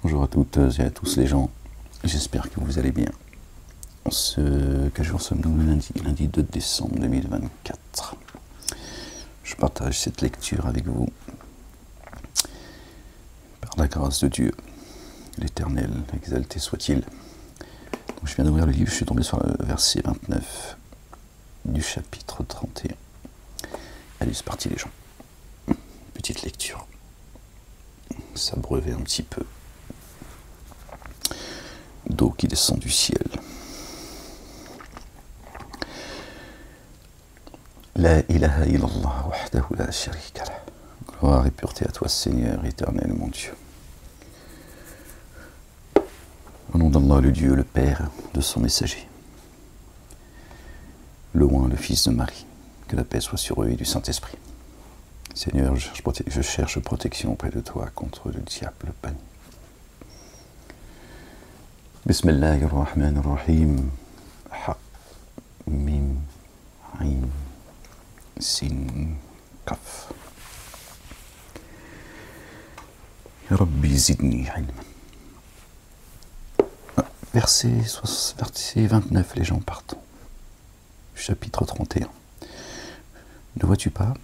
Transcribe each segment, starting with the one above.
Bonjour à toutes et à tous les gens, j'espère que vous allez bien. Quel jour sommes-nous? Lundi 2 décembre 2024. Je partage cette lecture avec vous. Par la grâce de Dieu, l'Éternel, exalté soit-il. Donc, je viens d'ouvrir le livre, je suis tombé sur le verset 29 du chapitre 31. Allez, c'est parti les gens. Petite lecture. S'abreuver un petit peu d'eau qui descend du ciel. La ilaha illallah wahdahu la sharika lah. Gloire et pureté à toi, Seigneur éternel, mon Dieu. Au nom d'Allah, le Dieu, le Père de son messager, le Oint, le Fils de Marie, que la paix soit sur eux et du Saint-Esprit. Seigneur, je cherche protection auprès de toi contre le diable banni. Bismillahirrahmanirrahim. Ha, mim, ayn, sin, kaf. Ya Rabbi zidni ilman. Verset 29, les gens partent. Chapitre 31. Ne vois-tu pas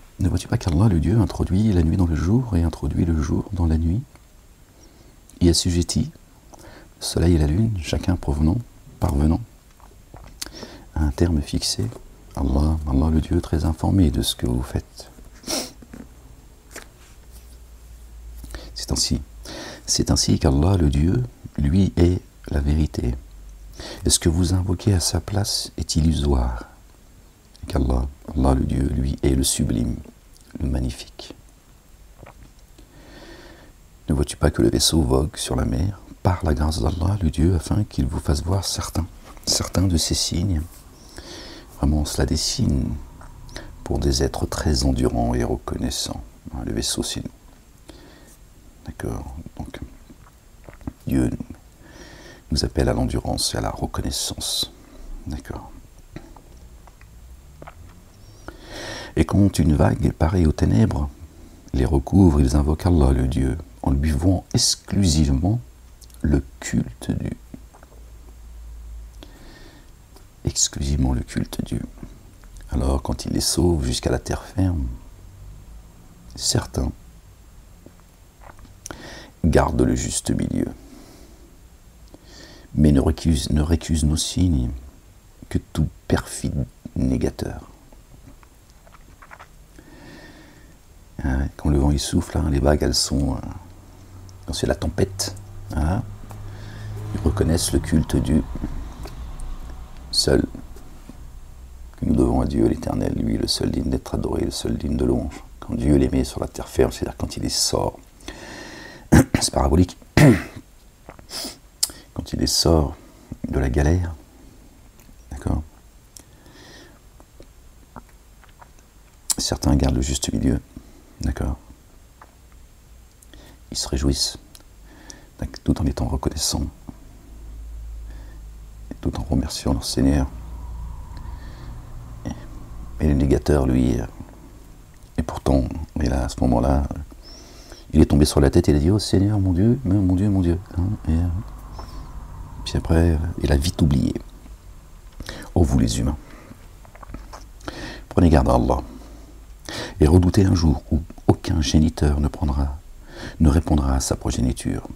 qu'Allah, le Dieu, introduit la nuit dans le jour et introduit le jour dans la nuit, et assujettit le soleil et la lune, chacun parvenant à un terme fixé. Allah, le Dieu, très informé de ce que vous faites. C'est ainsi qu'Allah, le Dieu, lui est la vérité. Et ce que vous invoquez à sa place est illusoire. Et qu'Allah, le Dieu, lui est le sublime, le magnifique. Ne vois-tu pas que le vaisseau vogue sur la mer par la grâce d'Allah, le Dieu, afin qu'il vous fasse voir certains de ces signes. Vraiment, cela des signes pour des êtres très endurants et reconnaissants. Le vaisseau, c'est nous. D'accord? Donc, Dieu nous appelle à l'endurance et à la reconnaissance. D'accord? Et quand une vague pareille aux ténèbres les recouvre, ils invoquent Allah, le Dieu, en lui vouant exclusivement le culte dû. Exclusivement le culte dû. Alors, quand il les sauve jusqu'à la terre ferme, certains gardent le juste milieu, mais ne récusent nos signes que tout perfide négateur. Quand le vent il souffle, les vagues elles sont, quand c'est la tempête, ils reconnaissent le culte du seul que nous devons à Dieu l'éternel, lui le seul digne d'être adoré, le seul digne de louange. Quand Dieu les met sur la terre ferme, c'est-à-dire quand il les sort, c'est parabolique, quand il les sort de la galère, d'accord, certains gardent le juste milieu, d'accord, ils se réjouissent, tout en étant reconnaissants, et tout en remerciant leur Seigneur. Et le négateur, lui, et pourtant, et là, à ce moment-là, il est tombé sur la tête et il a dit « Oh Seigneur, mon Dieu, mon Dieu, mon Dieu ». Puis après, il a vite oublié. Oh vous les humains, prenez garde à Allah et redoutez un jour où aucun géniteur ne répondra à sa progéniture,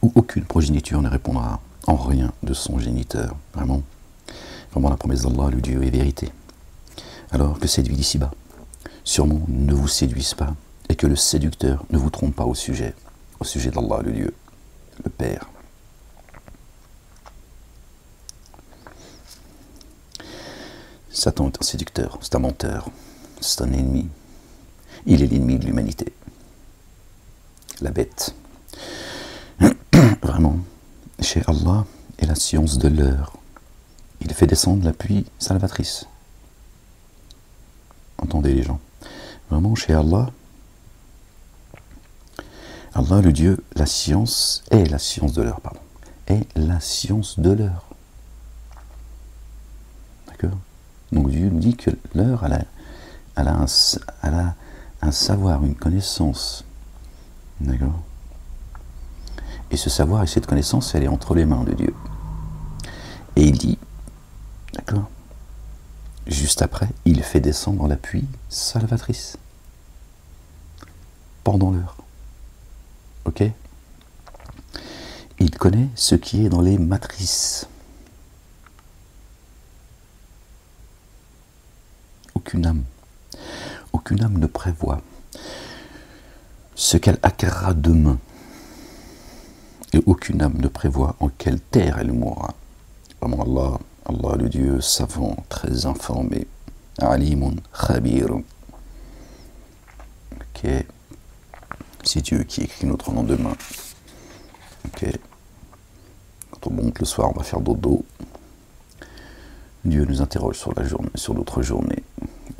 où aucune progéniture ne répondra en rien de son géniteur. Vraiment la promesse d'Allah, le Dieu est vérité. Alors que cette vie d'ici-bas, sûrement ne vous séduise pas, et que le séducteur ne vous trompe pas au sujet d'Allah, le Dieu, le Père. Satan est un séducteur, c'est un menteur, c'est un ennemi. Il est l'ennemi de l'humanité. La bête. Vraiment, chez Allah est la science de l'heure. Il fait descendre la pluie salvatrice. Entendez les gens. Vraiment, chez Allah, le Dieu, la science est la science de l'heure, pardon. Est la science de l'heure. D'accord? Donc Dieu nous dit que l'heure, elle a un savoir, une connaissance. D'accord? Et ce savoir et cette connaissance, elle est entre les mains de Dieu. Et il dit, d'accord, juste après, il fait descendre la pluie salvatrice. Pendant l'heure. Ok? Il connaît ce qui est dans les matrices. Aucune âme ne prévoit ce qu'elle acquérera demain. Et aucune âme ne prévoit en quelle terre elle mourra. Vraiment Allah le Dieu savant, très informé. Alimun khabir. Ok. C'est Dieu qui écrit notre lendemain. Ok. Quand on monte le soir, on va faire dodo. Dieu nous interroge sur la journée, sur notre journée.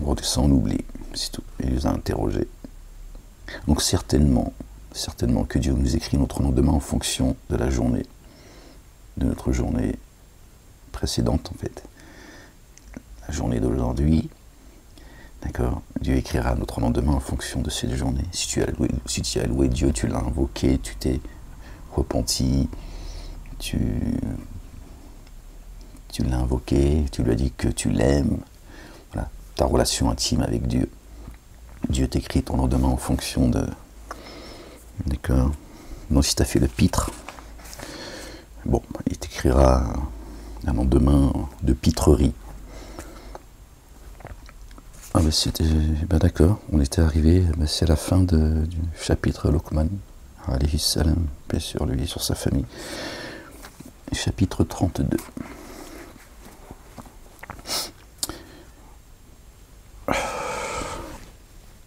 On redescend, on oublie. C'est tout. Il nous a interrogés. Donc certainement que Dieu nous écrit notre lendemain en fonction de la journée, de notre journée précédente en fait. La journée d'aujourd'hui, d'accord, Dieu écrira notre lendemain en fonction de cette journée. Si tu as loué Dieu, tu l'as invoqué, tu t'es repenti, tu l'as invoqué, tu lui as dit que tu l'aimes, voilà, ta relation intime avec Dieu. Dieu t'écrit ton lendemain en fonction de... D'accord. Donc si tu as fait le pitre, bon, il t'écrira un lendemain de pitrerie. Ah ben c'était... Ben d'accord, on était arrivé, ben c'est la fin du chapitre Luqman, alayhi salam, paix sur lui, sur sa famille. Chapitre 32.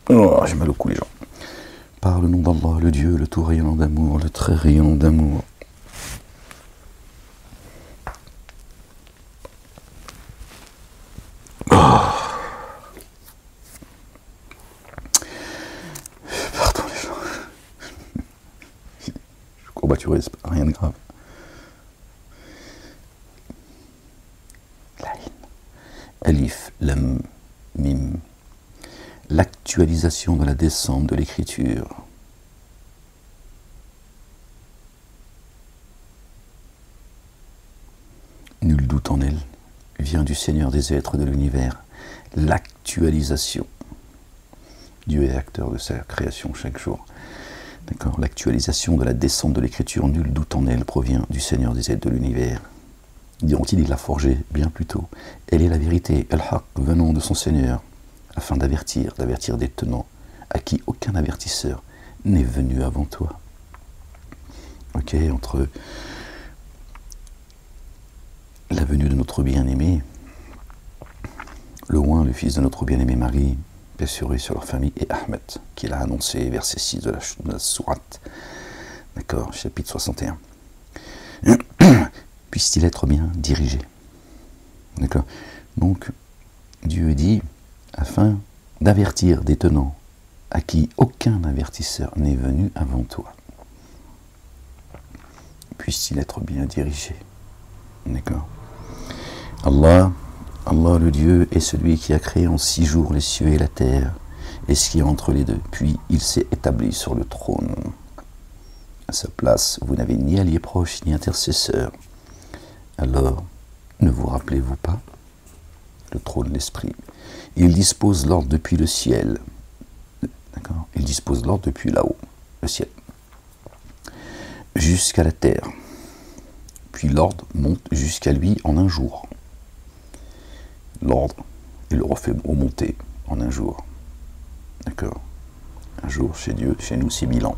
Oh, j'ai mal au cou les gens. Par le nom d'Allah, le Dieu, le tout rayonnant d'amour, le très rayonnant d'amour. Oh. Pardon les gens. Je courbaturé, c'est pas rien de grave. Alif, Lam, Mim. L'actualisation de la descente de l'écriture. Nul doute en elle, vient du Seigneur des êtres de l'univers. L'actualisation. Dieu est acteur de sa création chaque jour. D'accord. L'actualisation de la descente de l'écriture, nul doute en elle, provient du Seigneur des êtres de l'univers. Diront-ils, il l'a forgée bien plus tôt. Elle est la vérité, al-haq, venant de son Seigneur, afin d'avertir des tenants, à qui aucun avertisseur n'est venu avant toi. Ok, entre la venue de notre bien-aimé, le oint, le fils de notre bien-aimé Marie, paix sur eux, sur leur famille, et Ahmed, qui l'a annoncé, verset 6 de la sourate, d'accord, chapitre 61. Puisse-t-il être bien dirigé. D'accord. Donc, Dieu dit, afin d'avertir des tenants, à qui aucun avertisseur n'est venu avant toi. Puisse-t-il être bien dirigé. D'accord. Allah le Dieu est celui qui a créé en 6 jours les cieux et la terre, et ce qui est entre les deux. Puis il s'est établi sur le trône. À sa place, vous n'avez ni allié proche, ni intercesseur. Alors, ne vous rappelez-vous pas? Le trône de l'esprit. Il dispose l'ordre depuis le ciel. D'accord. Il dispose l'ordre depuis là-haut, le ciel, jusqu'à la terre. Puis l'ordre monte jusqu'à lui en un jour. L'ordre, il le refait remonter en un jour. D'accord. Un jour chez Dieu, chez nous, c'est 1000 ans.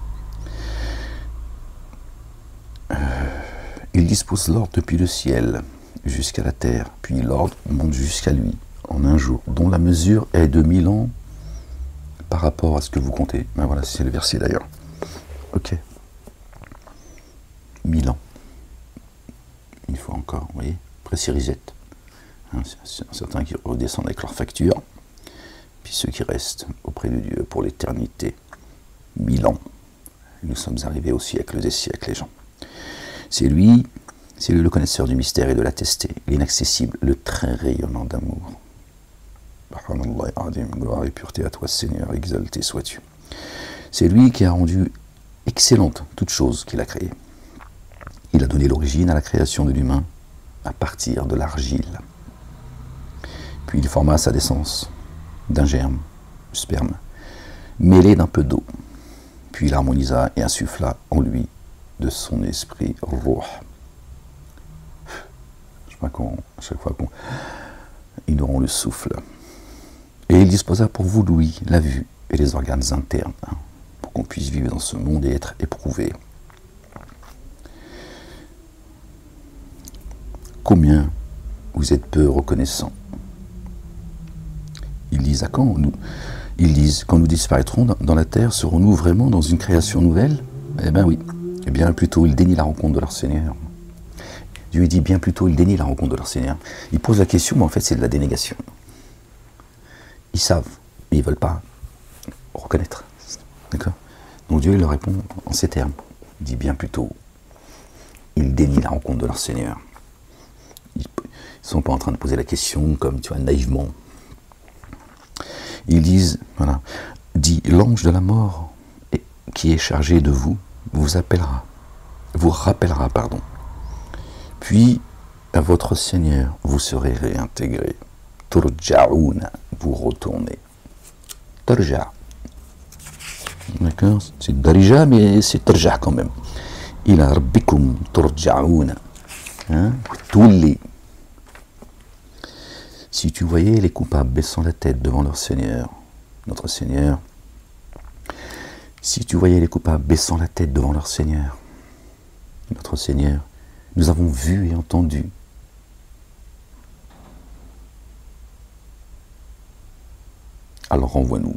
Il dispose l'ordre depuis le ciel jusqu'à la terre, puis l'ordre monte jusqu'à lui en un jour, dont la mesure est de 1000 ans par rapport à ce que vous comptez. Ben voilà, c'est le verset d'ailleurs. Ok. 1000 ans. Une fois encore, vous voyez, précis reset. Hein, certains qui redescendent avec leur facture, puis ceux qui restent auprès de Dieu pour l'éternité. 1000 ans. Nous sommes arrivés au siècle des siècles, les gens. C'est lui le connaisseur du mystère et de l'attesté, l'inaccessible, le très rayonnant d'amour. Gloire et pureté à toi, Seigneur, exalté sois-tu. C'est lui qui a rendu excellente toute chose qu'il a créée. Il a donné l'origine à la création de l'humain à partir de l'argile. Puis il forma sa descendance d'un germe, du sperme, mêlé d'un peu d'eau. Puis il harmonisa et insuffla en lui de son esprit Ruh. Je crois à chaque fois ils auront le souffle. Et il disposa pour vous l'ouïe, la vue et les organes internes, pour qu'on puisse vivre dans ce monde et être éprouvé. Combien vous êtes peu reconnaissants. Ils disent à quand nous? Ils disent, quand nous disparaîtrons dans la terre, serons-nous vraiment dans une création nouvelle? Eh bien oui. Et bien plutôt, ils dénient la rencontre de leur Seigneur. Dieu dit bien plutôt, ils dénient la rencontre de leur Seigneur. Ils posent la question, mais en fait, c'est de la dénégation. Ils savent, mais ils ne veulent pas reconnaître. D'accord? Donc Dieu leur répond en ces termes. Il dit bien plutôt, ils dénient la rencontre de leur Seigneur. Ils ne sont pas en train de poser la question comme, tu vois, naïvement. Ils disent, voilà, dit l'ange de la mort qui est chargé de vous, vous rappellera, pardon. Puis, à votre Seigneur, vous serez réintégré. Turja'ouna, vous retournez. Turja. D'accord? C'est Darija, mais c'est Turja quand même. Ila rabbikum turja'ouna. Tous les. Si tu voyais les coupables baissant la tête devant leur Seigneur, notre Seigneur, si tu voyais les coupables baissant la tête devant leur Seigneur, notre Seigneur, nous avons vu et entendu. Alors renvoie-nous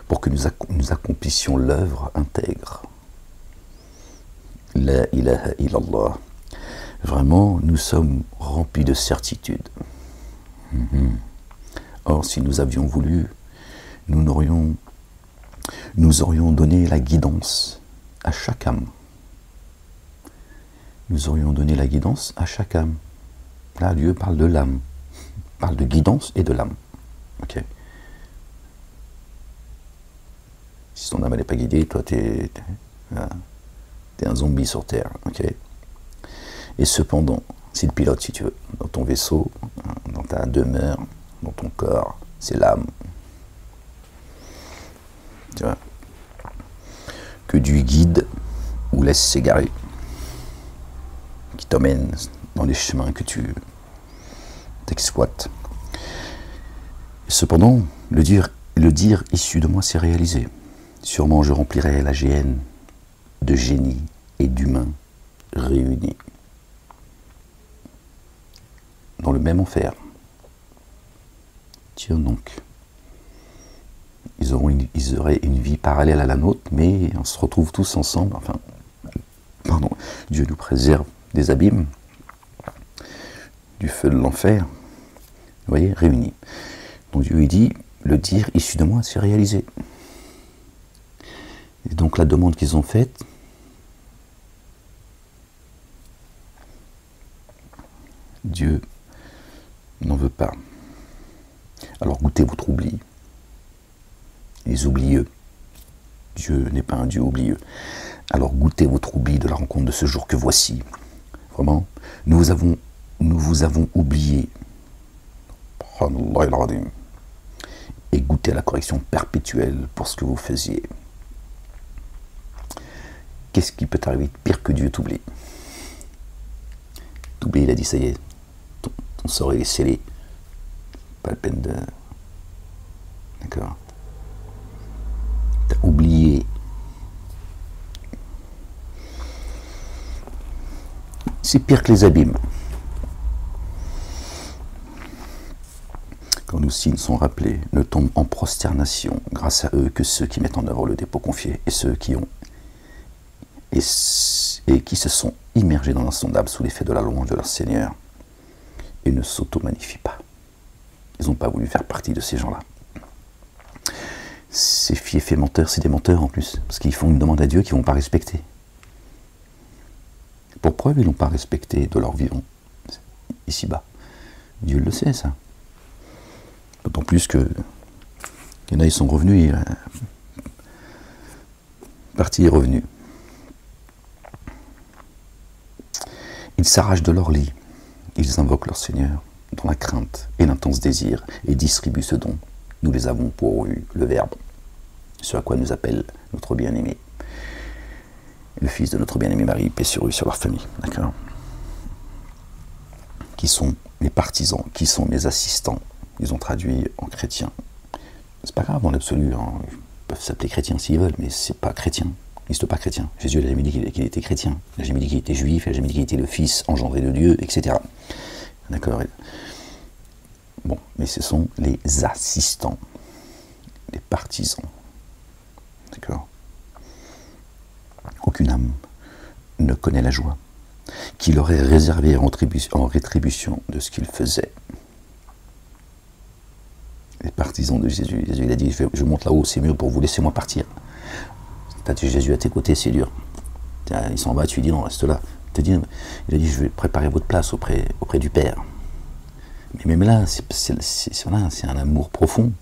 pour que nous accomplissions l'œuvre intègre. La ilaha illallah. Vraiment, nous sommes remplis de certitude. Or, si nous avions voulu, nous aurions donné la guidance à chaque âme. Nous aurions donné la guidance à chaque âme. Là, Dieu parle de l'âme, parle de guidance et de l'âme. Ok. Si ton âme n'est pas guidée, toi, t'es un zombie sur Terre. Ok. Et cependant, c'est le pilote, si tu veux, dans ton vaisseau, dans ta demeure, dans ton corps, c'est l'âme. Tu vois, que Dieu guide ou laisse s'égarer, qui t'emmène dans les chemins que tu t'exploites. Cependant, le dire issu de moi s'est réalisé. Sûrement je remplirai la géhenne de génies et d'humains réunis dans le même enfer. Tiens donc, ils auraient une vie parallèle à la nôtre, mais on se retrouve tous ensemble, enfin, pardon, Dieu nous préserve des abîmes, du feu de l'enfer, vous voyez, réunis. Donc Dieu dit, le dire issu de moi s'est réalisé. Et donc la demande qu'ils ont faite, Dieu n'en veut pas. Alors goûtez votre oubli. Les oublieux. Dieu n'est pas un Dieu oublieux. Alors goûtez votre oubli de la rencontre de ce jour que voici. Vraiment, nous vous avons oublié. Et goûtez à la correction perpétuelle pour ce que vous faisiez. Qu'est-ce qui peut arriver de pire que Dieu t'oublie? T'oublie, il a dit, ça y est, ton sort est scellé. Pas la peine de... D'accord? T'as oublié. C'est pire que les abîmes. Quand nos signes sont rappelés, ne tombent en prosternation grâce à eux que ceux qui mettent en œuvre le dépôt confié et ceux qui ont et qui se sont immergés dans l'insondable sous l'effet de la louange de leur Seigneur et ne s'auto-magnifient pas. Ils n'ont pas voulu faire partie de ces gens-là. Ces fiefs menteurs, c'est des menteurs en plus, parce qu'ils font une demande à Dieu qu'ils ne vont pas respecter. Pour preuve, ils n'ont pas respecté de leur vivant, ici-bas. Dieu le sait, ça. D'autant plus que il y en a, ils sont revenus, et parti est revenu. Ils s'arrachent de leur lit, ils invoquent leur Seigneur dans la crainte et l'intense désir et distribuent ce don. Nous les avons pourvus, le Verbe, ce à quoi nous appelle notre bien-aimé, le fils de notre bien-aimé Marie, paix sur eux, sur leur famille, d'accord? Qui sont les partisans, qui sont les assistants. Ils ont traduit en chrétiens. C'est pas grave dans l'absolu, hein. Ils peuvent s'appeler chrétiens s'ils veulent, mais c'est pas chrétien. Il n'existe pas chrétien. Jésus n'a jamais dit qu'il était chrétien. Il n'a jamais dit qu'il était juif, il n'a jamais dit qu'il était le fils engendré de Dieu, etc. D'accord? Bon, mais ce sont les assistants, les partisans. D'accord? Aucune âme ne connaît la joie qu'il aurait réservée en rétribution de ce qu'il faisait. Les partisans de Jésus. Jésus il a dit, je monte là-haut, c'est mieux pour vous, laissez-moi partir. T'as Jésus à tes côtés, c'est dur. Il s'en va, tu lui dis, non, reste là. Il a dit, je vais préparer votre place auprès du Père. Mais même là, c'est un amour profond,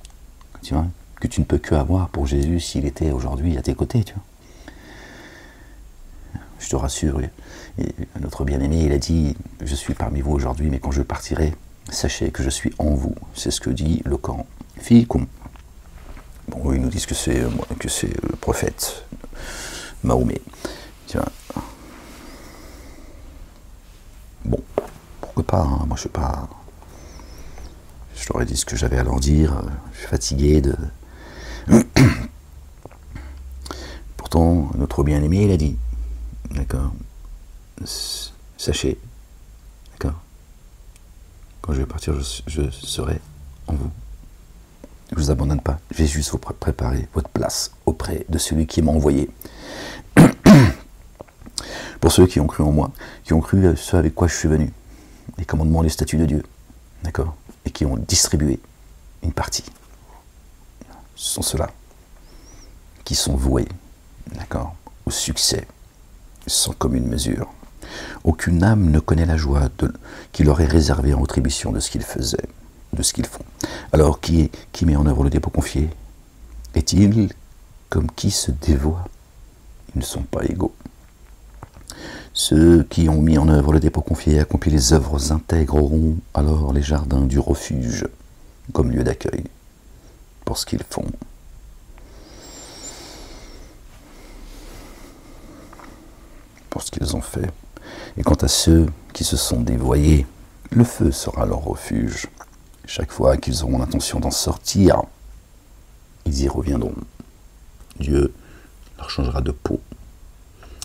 tu vois, que tu ne peux que avoir pour Jésus s'il était aujourd'hui à tes côtés, tu vois. Je te rassure, notre bien-aimé, il a dit, je suis parmi vous aujourd'hui, mais quand je partirai, sachez que je suis en vous. C'est ce que dit le Coran. Fiikum. Bon, ils nous disent que c'est le prophète Mahomet. Tu vois. Bon, pourquoi pas, hein, moi je sais pas. Je leur ai dit ce que j'avais à leur dire, je suis fatigué de... Pourtant, notre bien-aimé, il a dit, d'accord, sachez, d'accord, quand je vais partir, je serai en vous. Je ne vous abandonne pas, je vais juste vous préparer votre place auprès de celui qui m'a envoyé. Pour ceux qui ont cru en moi, qui ont cru ce avec quoi je suis venu, les commandements, les statuts de Dieu, d'accord, et qui ont distribué une partie. Ce sont ceux-là qui sont voués, d'accord, au succès, sans commune mesure. Aucune âme ne connaît la joie qu'il aurait réservée en rétribution de ce qu'ils faisaient, de ce qu'ils font. Alors, qui met en œuvre le dépôt confié? Est-il comme qui se dévoie? Ils ne sont pas égaux. Ceux qui ont mis en œuvre le dépôt confié et accompli les œuvres intègres auront alors les jardins du refuge comme lieu d'accueil pour ce qu'ils font. Pour ce qu'ils ont fait. Et quant à ceux qui se sont dévoyés, le feu sera leur refuge. Chaque fois qu'ils auront l'intention d'en sortir, ils y reviendront. Dieu leur changera de peau,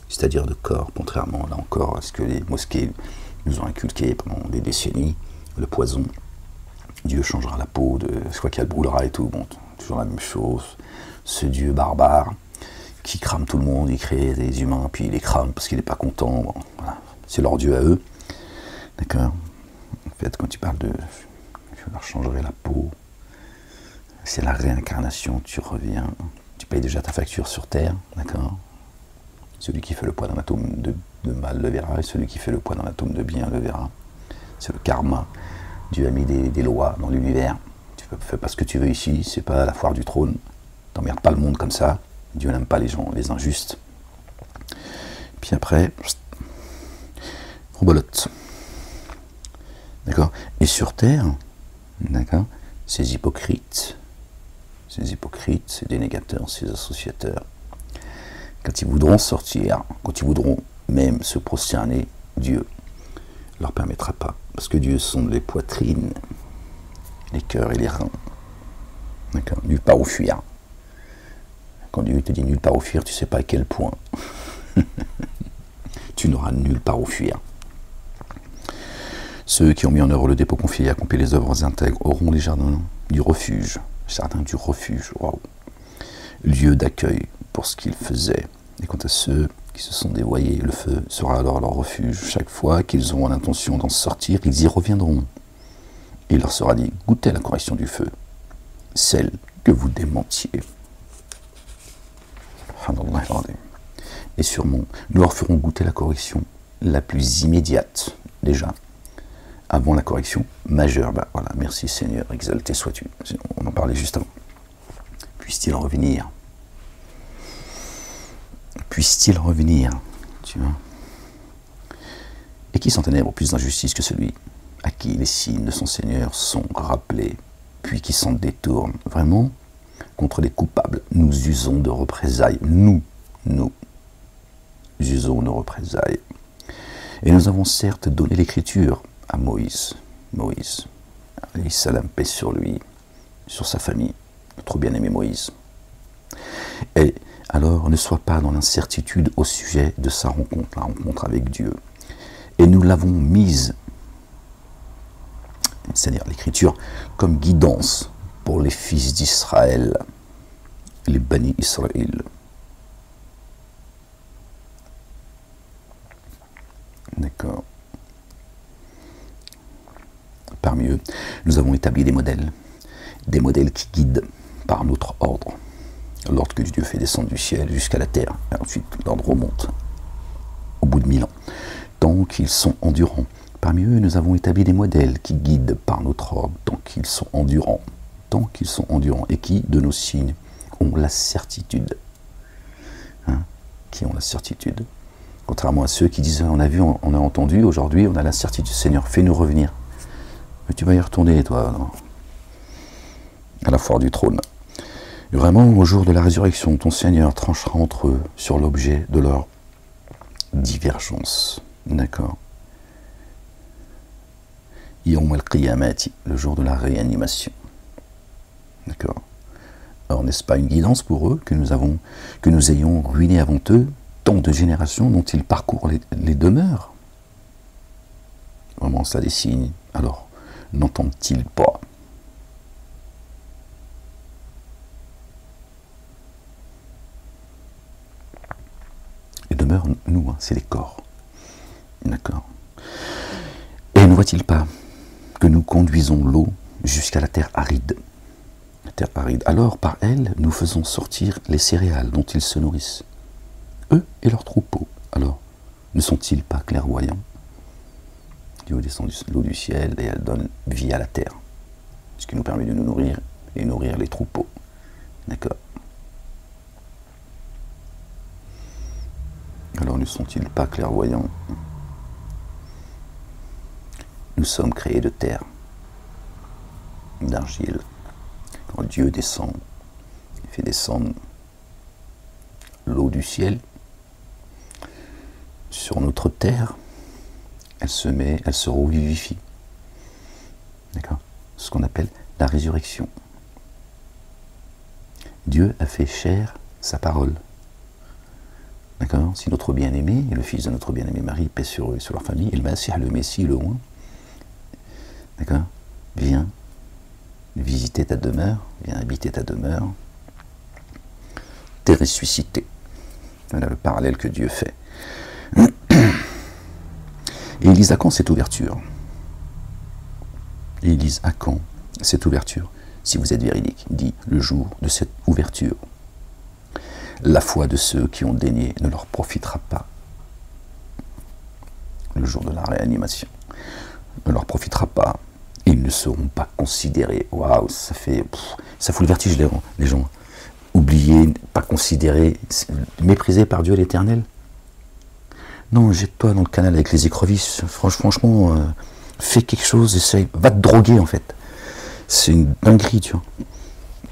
c'est-à-dire de corps, contrairement là encore à ce que les mosquées nous ont inculqué pendant des décennies, le poison. Dieu changera la peau, je crois qu'il y a le brûlera et tout, bon, toujours la même chose. Ce Dieu barbare qui crame tout le monde, il crée des humains, puis il les crame parce qu'il n'est pas content, bon, voilà. C'est leur Dieu à eux. D'accord? En fait, quand tu parles de je leur changerai la peau, c'est la réincarnation, tu reviens, tu payes déjà ta facture sur terre, d'accord? Celui qui fait le poids d'un atome de mal le verra, et celui qui fait le poids d'un atome de bien le verra. C'est le karma. Dieu a mis des lois dans l'univers. Tu ne fais pas ce que tu veux ici, c'est pas la foire du trône. T'emmerdes pas le monde comme ça. Dieu n'aime pas les gens, les injustes. Puis après, rebolote. D'accord? Et sur terre, d'accord, ces hypocrites, ces dénégateurs, ces associateurs, quand ils voudront sortir, quand ils voudront même se prosterner, Dieu ne leur permettra pas. Parce que Dieu sonde les poitrines, les cœurs et les reins. D'accord? Nulle part où fuir. Quand Dieu te dit nulle part où fuir, tu ne sais pas à quel point. Tu n'auras nulle part où fuir. Ceux qui ont mis en œuvre le dépôt confié et accompli les œuvres intègres auront les jardins du refuge. Jardin du refuge, waouh. Lieu d'accueil pour ce qu'ils faisaient. Et quant à ceux qui se sont dévoyés, le feu sera alors leur refuge. Chaque fois qu'ils auront l'intention d'en sortir, ils y reviendront. Et il leur sera dit, goûtez la correction du feu, celle que vous démentiez. Et sûrement, nous leur ferons goûter la correction la plus immédiate, déjà, avant la correction majeure. Bah voilà, merci Seigneur, exalté sois-tu. On en parlait juste avant. Puisse-t-il en revenir? Puisse-t-il revenir, tu vois? Et qui s'en ténèbre plus d'injustice que celui à qui les signes de son Seigneur sont rappelés, puis qui s'en détourne. Vraiment, contre les coupables, nous usons de représailles. Nous usons de représailles. Et nous avons certes donné l'écriture à Moïse. Moïse, alayhi salam, paix sur lui, sur sa famille, notre bien-aimé Moïse. Et alors, ne sois pas dans l'incertitude au sujet de sa rencontre, la rencontre avec Dieu. Et nous l'avons mise, c'est-à-dire l'écriture, comme guidance pour les fils d'Israël, les Bani Israël. D'accord. Parmi eux, nous avons établi des modèles qui guident par notre ordre. L'ordre que Dieu fait descendre du ciel jusqu'à la terre. Et ensuite, l'ordre remonte au bout de 1000 ans. Tant qu'ils sont endurants. Parmi eux, nous avons établi des modèles qui guident par notre ordre. Tant qu'ils sont endurants. Tant qu'ils sont endurants. Et qui, de nos signes, ont la certitude. Qui ont la certitude. Contrairement à ceux qui disent, on a vu, on a entendu, aujourd'hui, on a la certitude. Seigneur, fais-nous revenir. Mais tu vas y retourner, toi, non, à la foire du trône. Vraiment, au jour de la résurrection, ton Seigneur tranchera entre eux sur l'objet de leur divergence. D'accord. Yawm al-Qiyamati, le jour de la réanimation. D'accord. Alors, n'est-ce pas une guidance pour eux que nous ayons ruiné avant eux tant de générations dont ils parcourent les demeures? Vraiment, ça des signes. Alors, n'entendent-ils pas? Les demeures, nous, c'est les corps. D'accord. Et ne voit-il pas que nous conduisons l'eau jusqu'à la terre aride? La terre aride. Alors, par elle, nous faisons sortir les céréales dont ils se nourrissent. Eux et leurs troupeaux. Alors, ne sont-ils pas clairvoyants? Dieu descend l'eau du ciel et elle donne vie à la terre. Ce qui nous permet de nous nourrir et nourrir les troupeaux. D'accord. Alors, ne sont-ils pas clairvoyants? Nous sommes créés de terre, d'argile. Quand Dieu descend, il fait descendre l'eau du ciel sur notre terre, elle se revivifie. D'accord? Ce qu'on appelle la résurrection. Dieu a fait chair sa parole. D'accord? Si notre bien-aimé, et le fils de notre bien-aimé Marie, paix sur eux et sur leur famille, et le Messie, le oint, d'accord? Viens visiter ta demeure, viens habiter ta demeure. T'es ressuscité. Voilà le parallèle que Dieu fait. Et ils disent à quand cette ouverture? Et ils disent à quand cette ouverture? Si vous êtes véridique, dit le jour de cette ouverture. La foi de ceux qui ont daigné ne leur profitera pas. Le jour de la réanimation ne leur profitera pas. Ils ne seront pas considérés. Waouh, ça fout le vertige les gens. Oubliés, pas considérés, méprisés par Dieu l'Éternel. Non, jette-toi dans le canal avec les écrevisses. Franchement, fais quelque chose, essaye, va te droguer en fait. C'est une dinguerie, tu vois.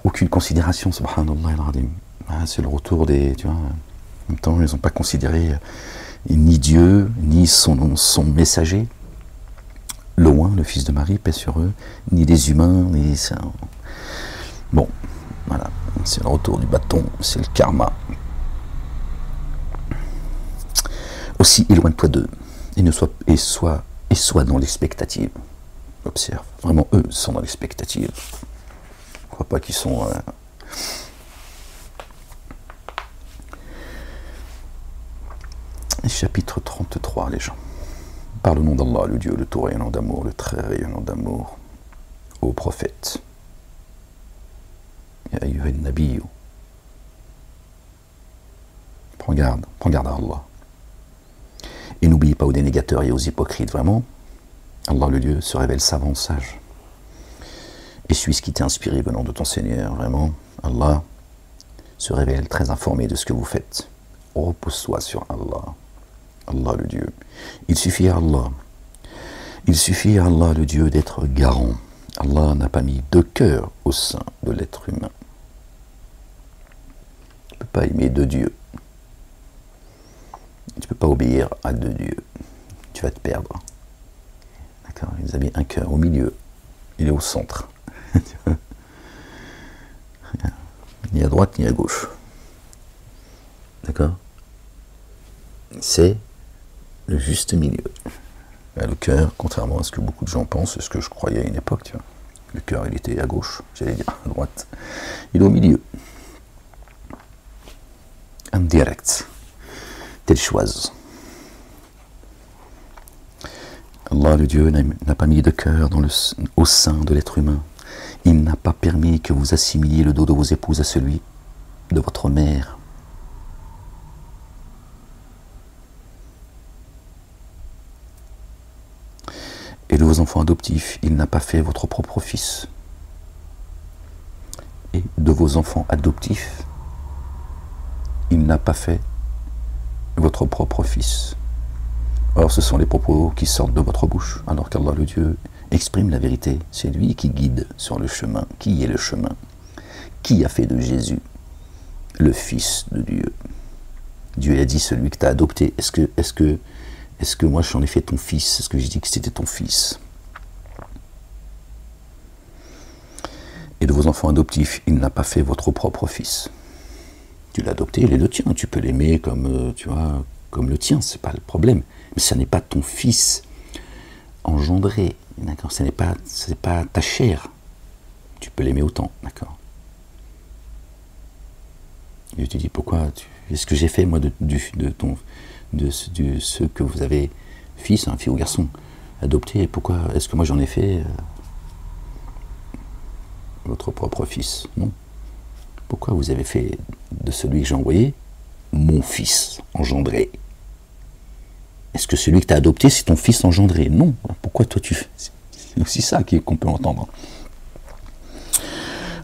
Aucune considération, subhanallah al-azim. C'est le retour des, tu vois. En même temps, ils n'ont pas considéré ni Dieu, ni son messager, le oint, le fils de Marie, paix sur eux, ni des humains, ni ça. Bon, voilà, c'est le retour du bâton, c'est le karma. Aussi, éloigne-toi d'eux, et sois dans l'expectative. Observe, vraiment, eux sont dans l'expectative. Je ne crois pas qu'ils sont... Chapitre 33, les gens. Par le nom d'Allah, le Dieu, le tout rayonnant d'amour, le très rayonnant d'amour, ô prophète. Ya ayyuhan nabiyyu. Prends garde à Allah. Et n'oublie pas aux dénégateurs et aux hypocrites, vraiment. Allah, le Dieu, se révèle savant, sage. Et suis ce qui t'est inspiré venant de ton Seigneur, vraiment. Allah se révèle très informé de ce que vous faites. Repose-toi sur Allah. Allah le Dieu. Il suffit à Allah le Dieu d'être garant. Allah n'a pas mis deux cœurs au sein de l'être humain. Tu ne peux pas aimer deux dieux. Tu ne peux pas obéir à deux dieux. Tu vas te perdre. D'accord? Ils avaient un cœur au milieu. Il est au centre. Ni à droite ni à gauche. D'accord? C'est le juste milieu. Le cœur, contrairement à ce que beaucoup de gens pensent, ce que je croyais à une époque, tu vois. Le cœur, il était à gauche, j'allais dire à droite. Il est au milieu. Indirect. Tel choise. Allah, le Dieu, n'a pas mis de cœur au sein de l'être humain. Il n'a pas permis que vous assimiliez le dos de vos épouses à celui de votre mère. Et de vos enfants adoptifs, il n'a pas fait votre propre fils. Et de vos enfants adoptifs, il n'a pas fait votre propre fils. Or, ce sont les propos qui sortent de votre bouche, alors qu'Allah le Dieu exprime la vérité. C'est lui qui guide sur le chemin. Qui est le chemin? Qui a fait de Jésus le Fils de Dieu? Dieu a dit, celui que tu as adopté, est-ce que moi j'en ai fait ton fils? Est-ce que j'ai dit que c'était ton fils? Et de vos enfants adoptifs, il n'a pas fait votre propre fils. Tu l'as adopté, il est le tien. Tu peux l'aimer comme, tu vois, comme le tien, c'est pas le problème. Mais ça n'est pas ton fils engendré, d'accord? Ce n'est pas ta chair. Tu peux l'aimer autant, d'accord? Et tu dis, pourquoi est-ce que j'ai fait, moi, de ce que vous avez, fils, fille ou garçon, adopté, pourquoi est-ce que moi j'en ai fait votre propre fils? Non. Pourquoi vous avez fait de celui que j'ai envoyé mon fils engendré? Est-ce que celui que tu as adopté, c'est ton fils engendré? Non. Pourquoi toi tu fais? C'est aussi ça qu'on peut entendre.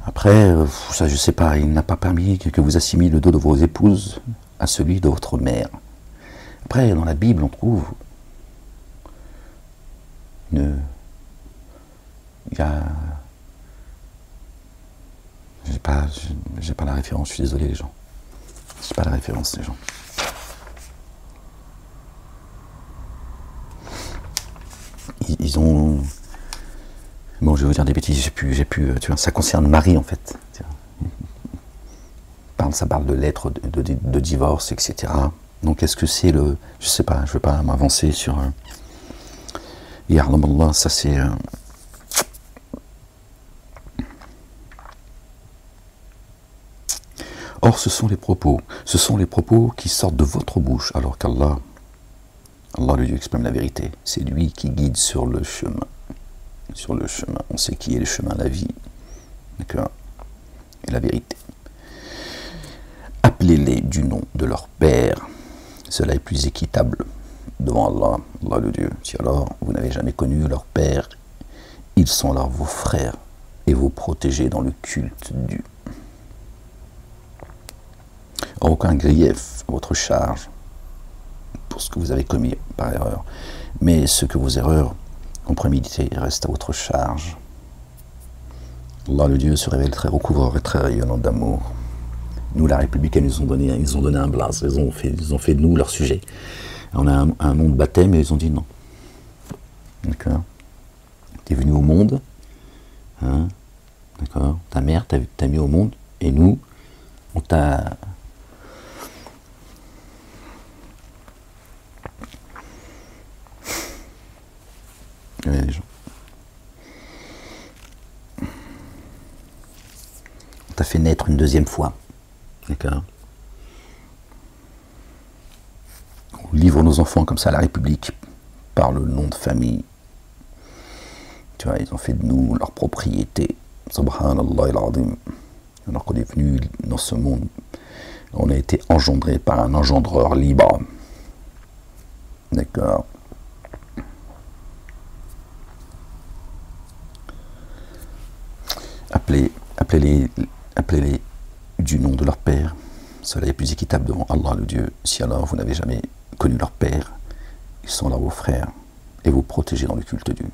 Après, ça je sais pas, il n'a pas permis que vous assimiliez le dos de vos épouses à celui de votre mère. Après, dans la Bible, on trouve il y a... J'ai pas la référence, je suis désolé les gens. J'ai pas la référence les gens. Ils ont... Bon, je vais vous dire des bêtises, j'ai pu, tu vois, ça concerne Marie en fait. Ça parle de lettres de divorce, etc. Donc est-ce que c'est le... Je sais pas, je veux pas m'avancer sur... Ya'lam Allah, ça c'est... Or, ce sont les propos qui sortent de votre bouche, alors qu'Allah, Allah le Dieu exprime la vérité. C'est lui qui guide sur le chemin. Sur le chemin. On sait qui est le chemin, la vie. D'accord? Et la vérité. Appelez-les du nom de leur Père. Cela est plus équitable devant Allah, Allah le Dieu. Si alors vous n'avez jamais connu leur Père, ils sont alors vos frères et vos protégés dans le culte du. Aucun grief à votre charge pour ce que vous avez commis par erreur, mais ce que vos erreurs ont prémédité reste à votre charge. Allah le Dieu se révèle très recouvreur et très rayonnant d'amour. Nous, la République, ils nous ont donné un blaze, ils ont fait de nous leur sujet. On a un nom de baptême et ils ont dit non. D'accord? Tu es venu au monde, hein? D'accord? Ta mère t'a mis au monde, et nous, on t'a... Ouais, les gens. On t'a fait naître une deuxième fois. D'accord? On livre nos enfants comme ça à la République par le nom de famille. Tu vois, ils ont fait de nous leur propriété. Subhanallah al-Azim. Alors qu'on est venu dans ce monde, on a été engendré par un engendreur libre. D'accord? Appelez-les du nom de leur Père. Cela est plus équitable devant Allah le Dieu. Si alors vous n'avez jamais connu leur père, ils sont là vos frères, et vous protégez dans le culte Dieu.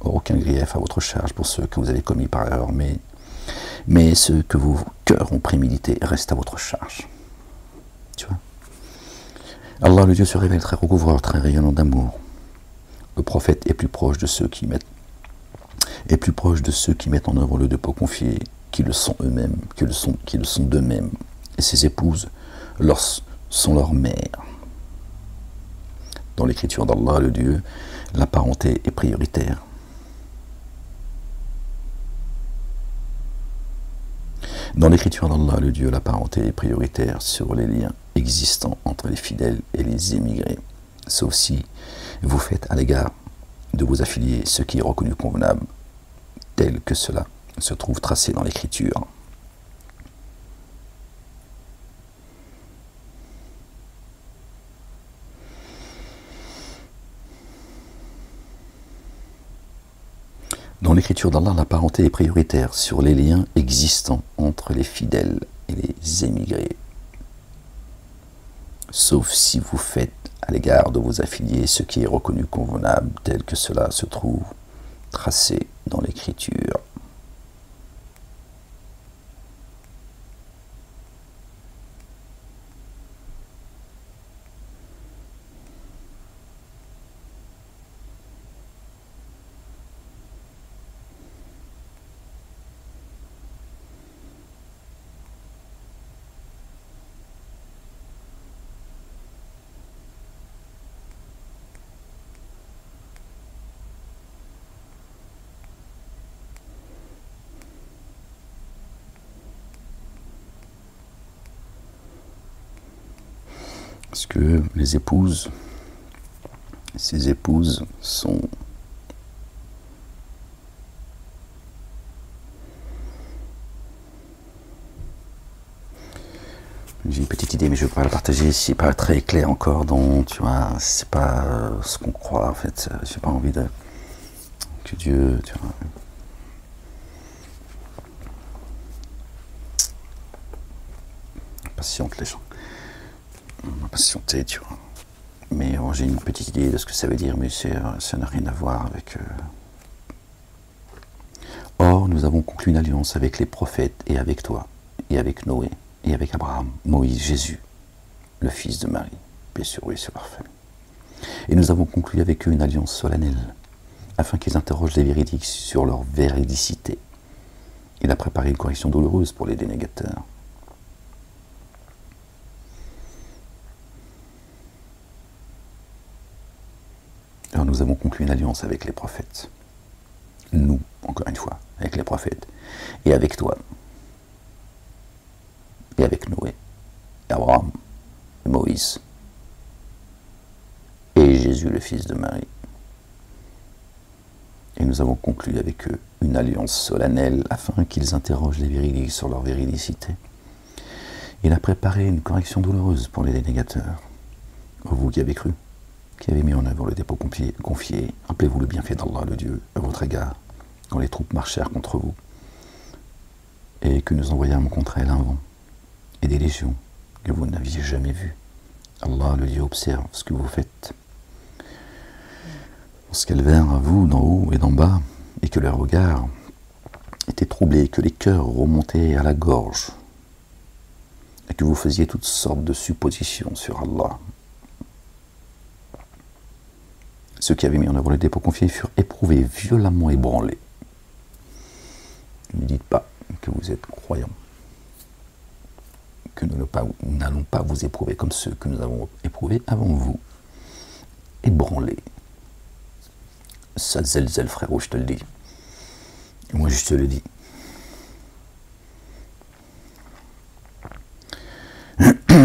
Aucun grief à votre charge pour ceux que vous avez commis par erreur, mais ceux que vos cœurs ont prémédités restent à votre charge. Tu vois? Allah, le Dieu, se révèle très recouvreur, très rayonnant d'amour. Le prophète est plus proche de ceux qui mettent en œuvre le dépôt confié, qui le sont eux-mêmes, qui le sont d'eux-mêmes. Et ses épouses sont leurs mères. Dans l'écriture d'Allah, le Dieu, la parenté est prioritaire. Dans l'écriture d'Allah, le Dieu, la parenté est prioritaire sur les liens existants entre les fidèles et les émigrés, sauf si vous faites à l'égard de vos affiliés ce qui est reconnu convenable, tel que cela se trouve tracé dans l'écriture. Dans l'écriture d'Allah, la parenté est prioritaire sur les liens existants entre les fidèles et les émigrés, sauf si vous faites à l'égard de vos affiliés ce qui est reconnu convenable, tel que cela se trouve tracé dans l'écriture. Parce que ces épouses sont j'ai une petite idée, mais je ne vais pas la partager, c'est pas très clair encore, donc tu vois, c'est pas ce qu'on croit en fait, j'ai pas envie que Dieu, tu vois, patiente les gens. On va patienter, tu vois. Mais j'ai une petite idée de ce que ça veut dire, mais ça n'a rien à voir avec... Or, nous avons conclu une alliance avec les prophètes et avec toi, et avec Noé, et avec Abraham, Moïse, Jésus, le fils de Marie, paix sur eux et sur leur famille. Et nous avons conclu avec eux une alliance solennelle, afin qu'ils interrogent les véridiques sur leur véridicité. Il a préparé une correction douloureuse pour les dénégateurs. Alors nous avons conclu une alliance avec les prophètes. Nous, encore une fois, avec les prophètes. Et avec toi. Et avec Noé. Et Abraham. Et Moïse. Et Jésus, le fils de Marie. Et nous avons conclu avec eux une alliance solennelle afin qu'ils interrogent les véridiques sur leur véridicité. Il a préparé une correction douloureuse pour les dénégateurs. Vous qui avez cru, qui avez mis en œuvre le dépôt confié, rappelez-vous le bienfait d'Allah, le Dieu, à votre égard, quand les troupes marchèrent contre vous, et que nous envoyâmes contre elles un vent, et des légions que vous n'aviez jamais vues. Allah, le Dieu, observe ce que vous faites. Lorsqu'elles vinrent à vous d'en haut et d'en bas, et que leurs regards étaient troublés, que les cœurs remontaient à la gorge, et que vous faisiez toutes sortes de suppositions sur Allah, ceux qui avaient mis en œuvre le dépôt confié furent éprouvés, violemment ébranlés. Ne dites pas que vous êtes croyants, que nous n'allons pas vous éprouver comme ceux que nous avons éprouvés avant vous. Ébranlés. Ça zelzel, frérot, je te le dis. Moi, je te le dis.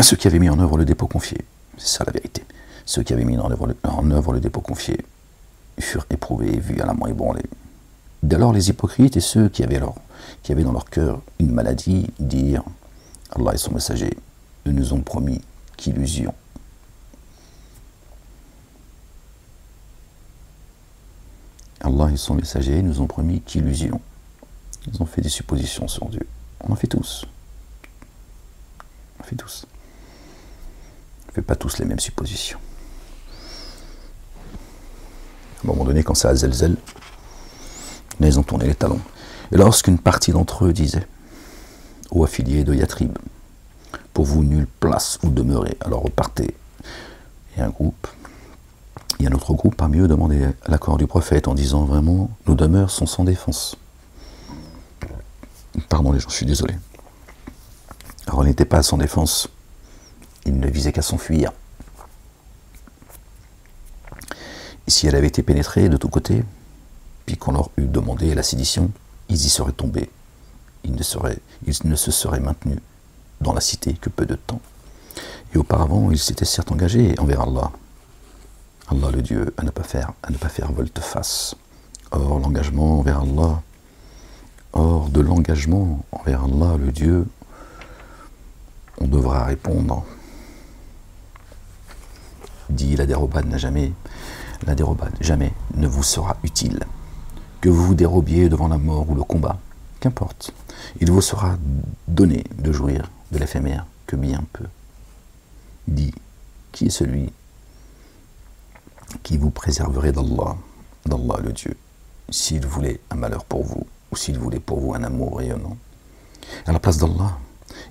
Ceux qui avaient mis en œuvre le dépôt confié, c'est ça la vérité. Ceux qui avaient mis en œuvre le dépôt confié furent éprouvés, violemment ébranlés. Dès lors, les hypocrites et ceux qui avaient dans leur cœur une maladie dirent « Allah et son messager, eux nous ont promis qu'illusion. » Allah et son messager nous ont promis qu'illusion. Ils ont fait des suppositions sur Dieu. On en fait tous. On en fait tous. faites pas tous les mêmes suppositions. À un moment donné, quand ça a zelzel, là, ils ont tourné les talons. Et lorsqu'une partie d'entre eux disait aux affiliés de Yatrib, pour vous, nulle place où demeurer, alors repartez. Et un autre groupe parmi eux demandait l'accord du prophète en disant vraiment, nos demeures sont sans défense. Pardon les gens, je suis désolé. Alors il n'était pas sans défense, il ne visait qu'à s'enfuir. Et si elle avait été pénétrée de tous côtés, puis qu'on leur eût demandé la sédition, ils y seraient tombés. Ils ne se seraient maintenus dans la cité que peu de temps. Et auparavant, ils s'étaient certes engagés envers Allah. Allah le Dieu, à ne pas faire volte-face. Or, l'engagement envers Allah, hors de l'engagement envers Allah le Dieu, on devra répondre. Dit la dérobade jamais ne vous sera utile. Que vous vous dérobiez devant la mort ou le combat, qu'importe, il vous sera donné de jouir de l'éphémère que bien peu. Dit, qui est celui qui vous préserverait d'Allah le Dieu, s'il voulait un malheur pour vous, ou s'il voulait pour vous un amour rayonnant. À la place d'Allah,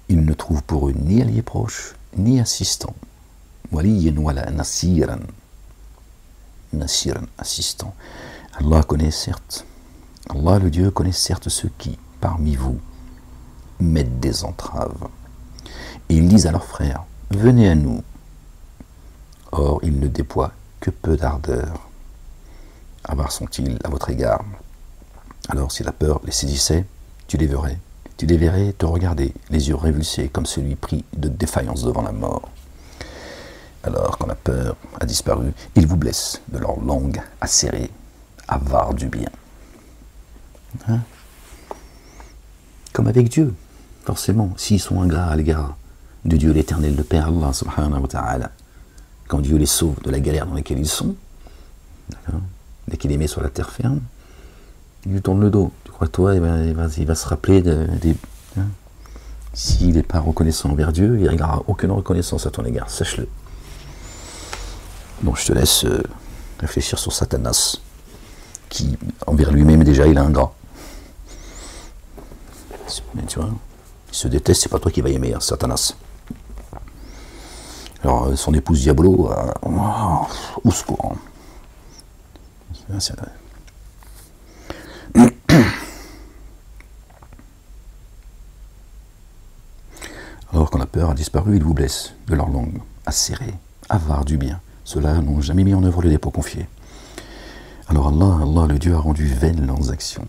il ne trouve pour eux ni alliés proches, ni assistants. Waliyan wala nasiran. Nasiran, assistant. Allah le Dieu connaît certes ceux qui, parmi vous, mettent des entraves. Et ils disent à leurs frères, venez à nous. Or, ils ne déploient que peu d'ardeur. Avares sont-ils à votre égard? Alors, si la peur les saisissait, tu les verrais te regarder, les yeux révulsés comme celui pris de défaillance devant la mort. Alors, quand la peur a disparu, ils vous blessent de leur langue acérée, avares du bien. Hein? Comme avec Dieu, forcément, s'ils sont ingrats à l'égard de Dieu l'éternel, le Père Allah subhanahu wa ta'ala, quand Dieu les sauve de la galère dans laquelle ils sont, dès qu'il les met sur la terre ferme, il lui tourne le dos. Tu crois que toi, il va se rappeler hein? S'il n'est pas reconnaissant envers Dieu, il n'aura aucune reconnaissance à ton égard, sache-le. Donc je te laisse réfléchir sur Satanas, qui envers lui-même déjà il est ingrat. Mais tu vois, il se déteste, c'est pas toi qui vas aimer, hein, Satanas. Alors son épouse Diablo, au secours. Alors quand la peur a disparu, ils vous blessent de leur langue, acérée, avares du bien. Ceux-là n'ont jamais mis en œuvre le dépôt confié. Alors Allah le Dieu a rendu vaines leurs actions.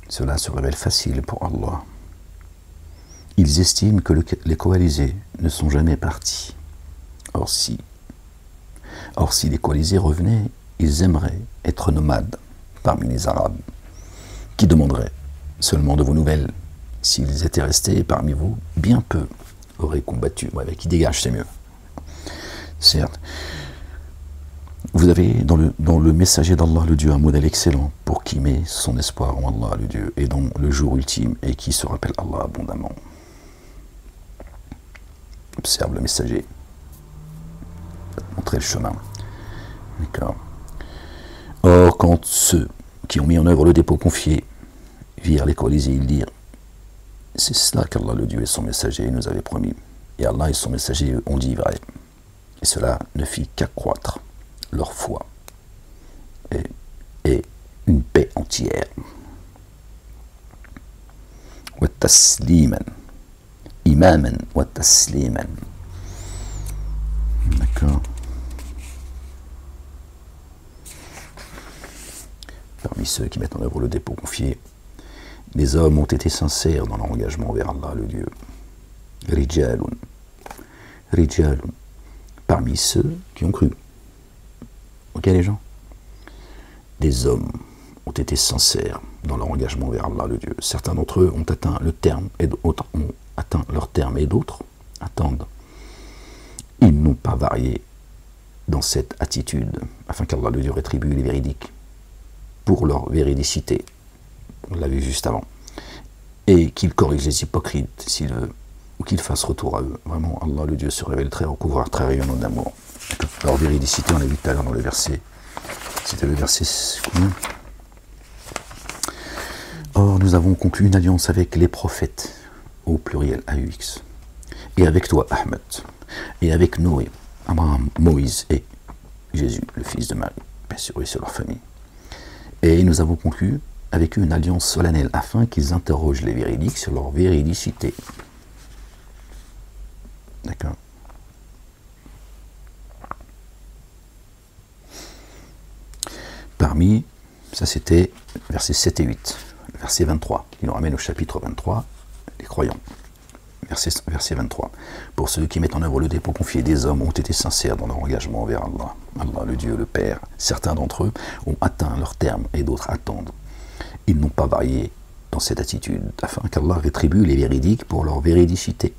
Cela se révèle facile pour Allah. Ils estiment que les coalisés ne sont jamais partis. Or si les coalisés revenaient, ils aimeraient être nomades parmi les Arabes, qui demanderaient seulement de vos nouvelles. S'ils étaient restés parmi vous, bien peu auraient combattu. Ouais, qui dégage, c'est mieux. Certes, vous avez dans le messager d'Allah le Dieu un modèle excellent pour qui met son espoir en Allah le Dieu et dans le jour ultime et qui se rappelle Allah abondamment. Observe le messager. Va te montrer le chemin. D'accord. Or, quand ceux qui ont mis en œuvre le dépôt confié virent les coalisés, ils dirent, c'est cela qu'Allah le Dieu et son messager nous avaient promis. Et Allah et son messager ont dit vrai. Et cela ne fit qu'accroître leur foi et une paix entière. Wa tasliman, imaman wa tasliman. D'accord. Parmi ceux qui mettent en œuvre le dépôt confié, les hommes ont été sincères dans leur engagement envers Allah le Dieu. Rijalun. Parmi ceux qui ont cru. Ok les gens? Des hommes ont été sincères dans leur engagement vers Allah le Dieu. Certains d'entre eux ont atteint le terme et d'autres ont atteint leur terme et d'autres attendent. Ils n'ont pas varié dans cette attitude afin qu'Allah le Dieu rétribue les véridiques pour leur véridicité. On l'a vu juste avant. Et qu'il corrige les hypocrites s'il veut, ou qu'ils fassent retour à eux. Vraiment, Allah, le Dieu, se révèle très recouvreur, très rayonnant d'amour. Leur véridicité, on l'a vu tout à l'heure dans le verset. C'était le verset combien? Or, nous avons conclu une alliance avec les prophètes, au pluriel AUX, et avec toi, Ahmed, et avec Noé, Abraham, Moïse et Jésus, le fils de Marie, bien sûr, et sur leur famille. Et nous avons conclu avec eux une alliance solennelle afin qu'ils interrogent les véridiques sur leur véridicité. D'accord. Parmi, ça c'était versets 7 et 8, verset 23, qui nous ramène au chapitre 23, les croyants. Verset 23. Pour ceux qui mettent en œuvre le dépôt confié des hommes ont été sincères dans leur engagement envers Allah. Allah, le Dieu, le Père. Certains d'entre eux ont atteint leur terme et d'autres attendent. Ils n'ont pas varié dans cette attitude, afin qu'Allah rétribue les véridiques pour leur véridicité.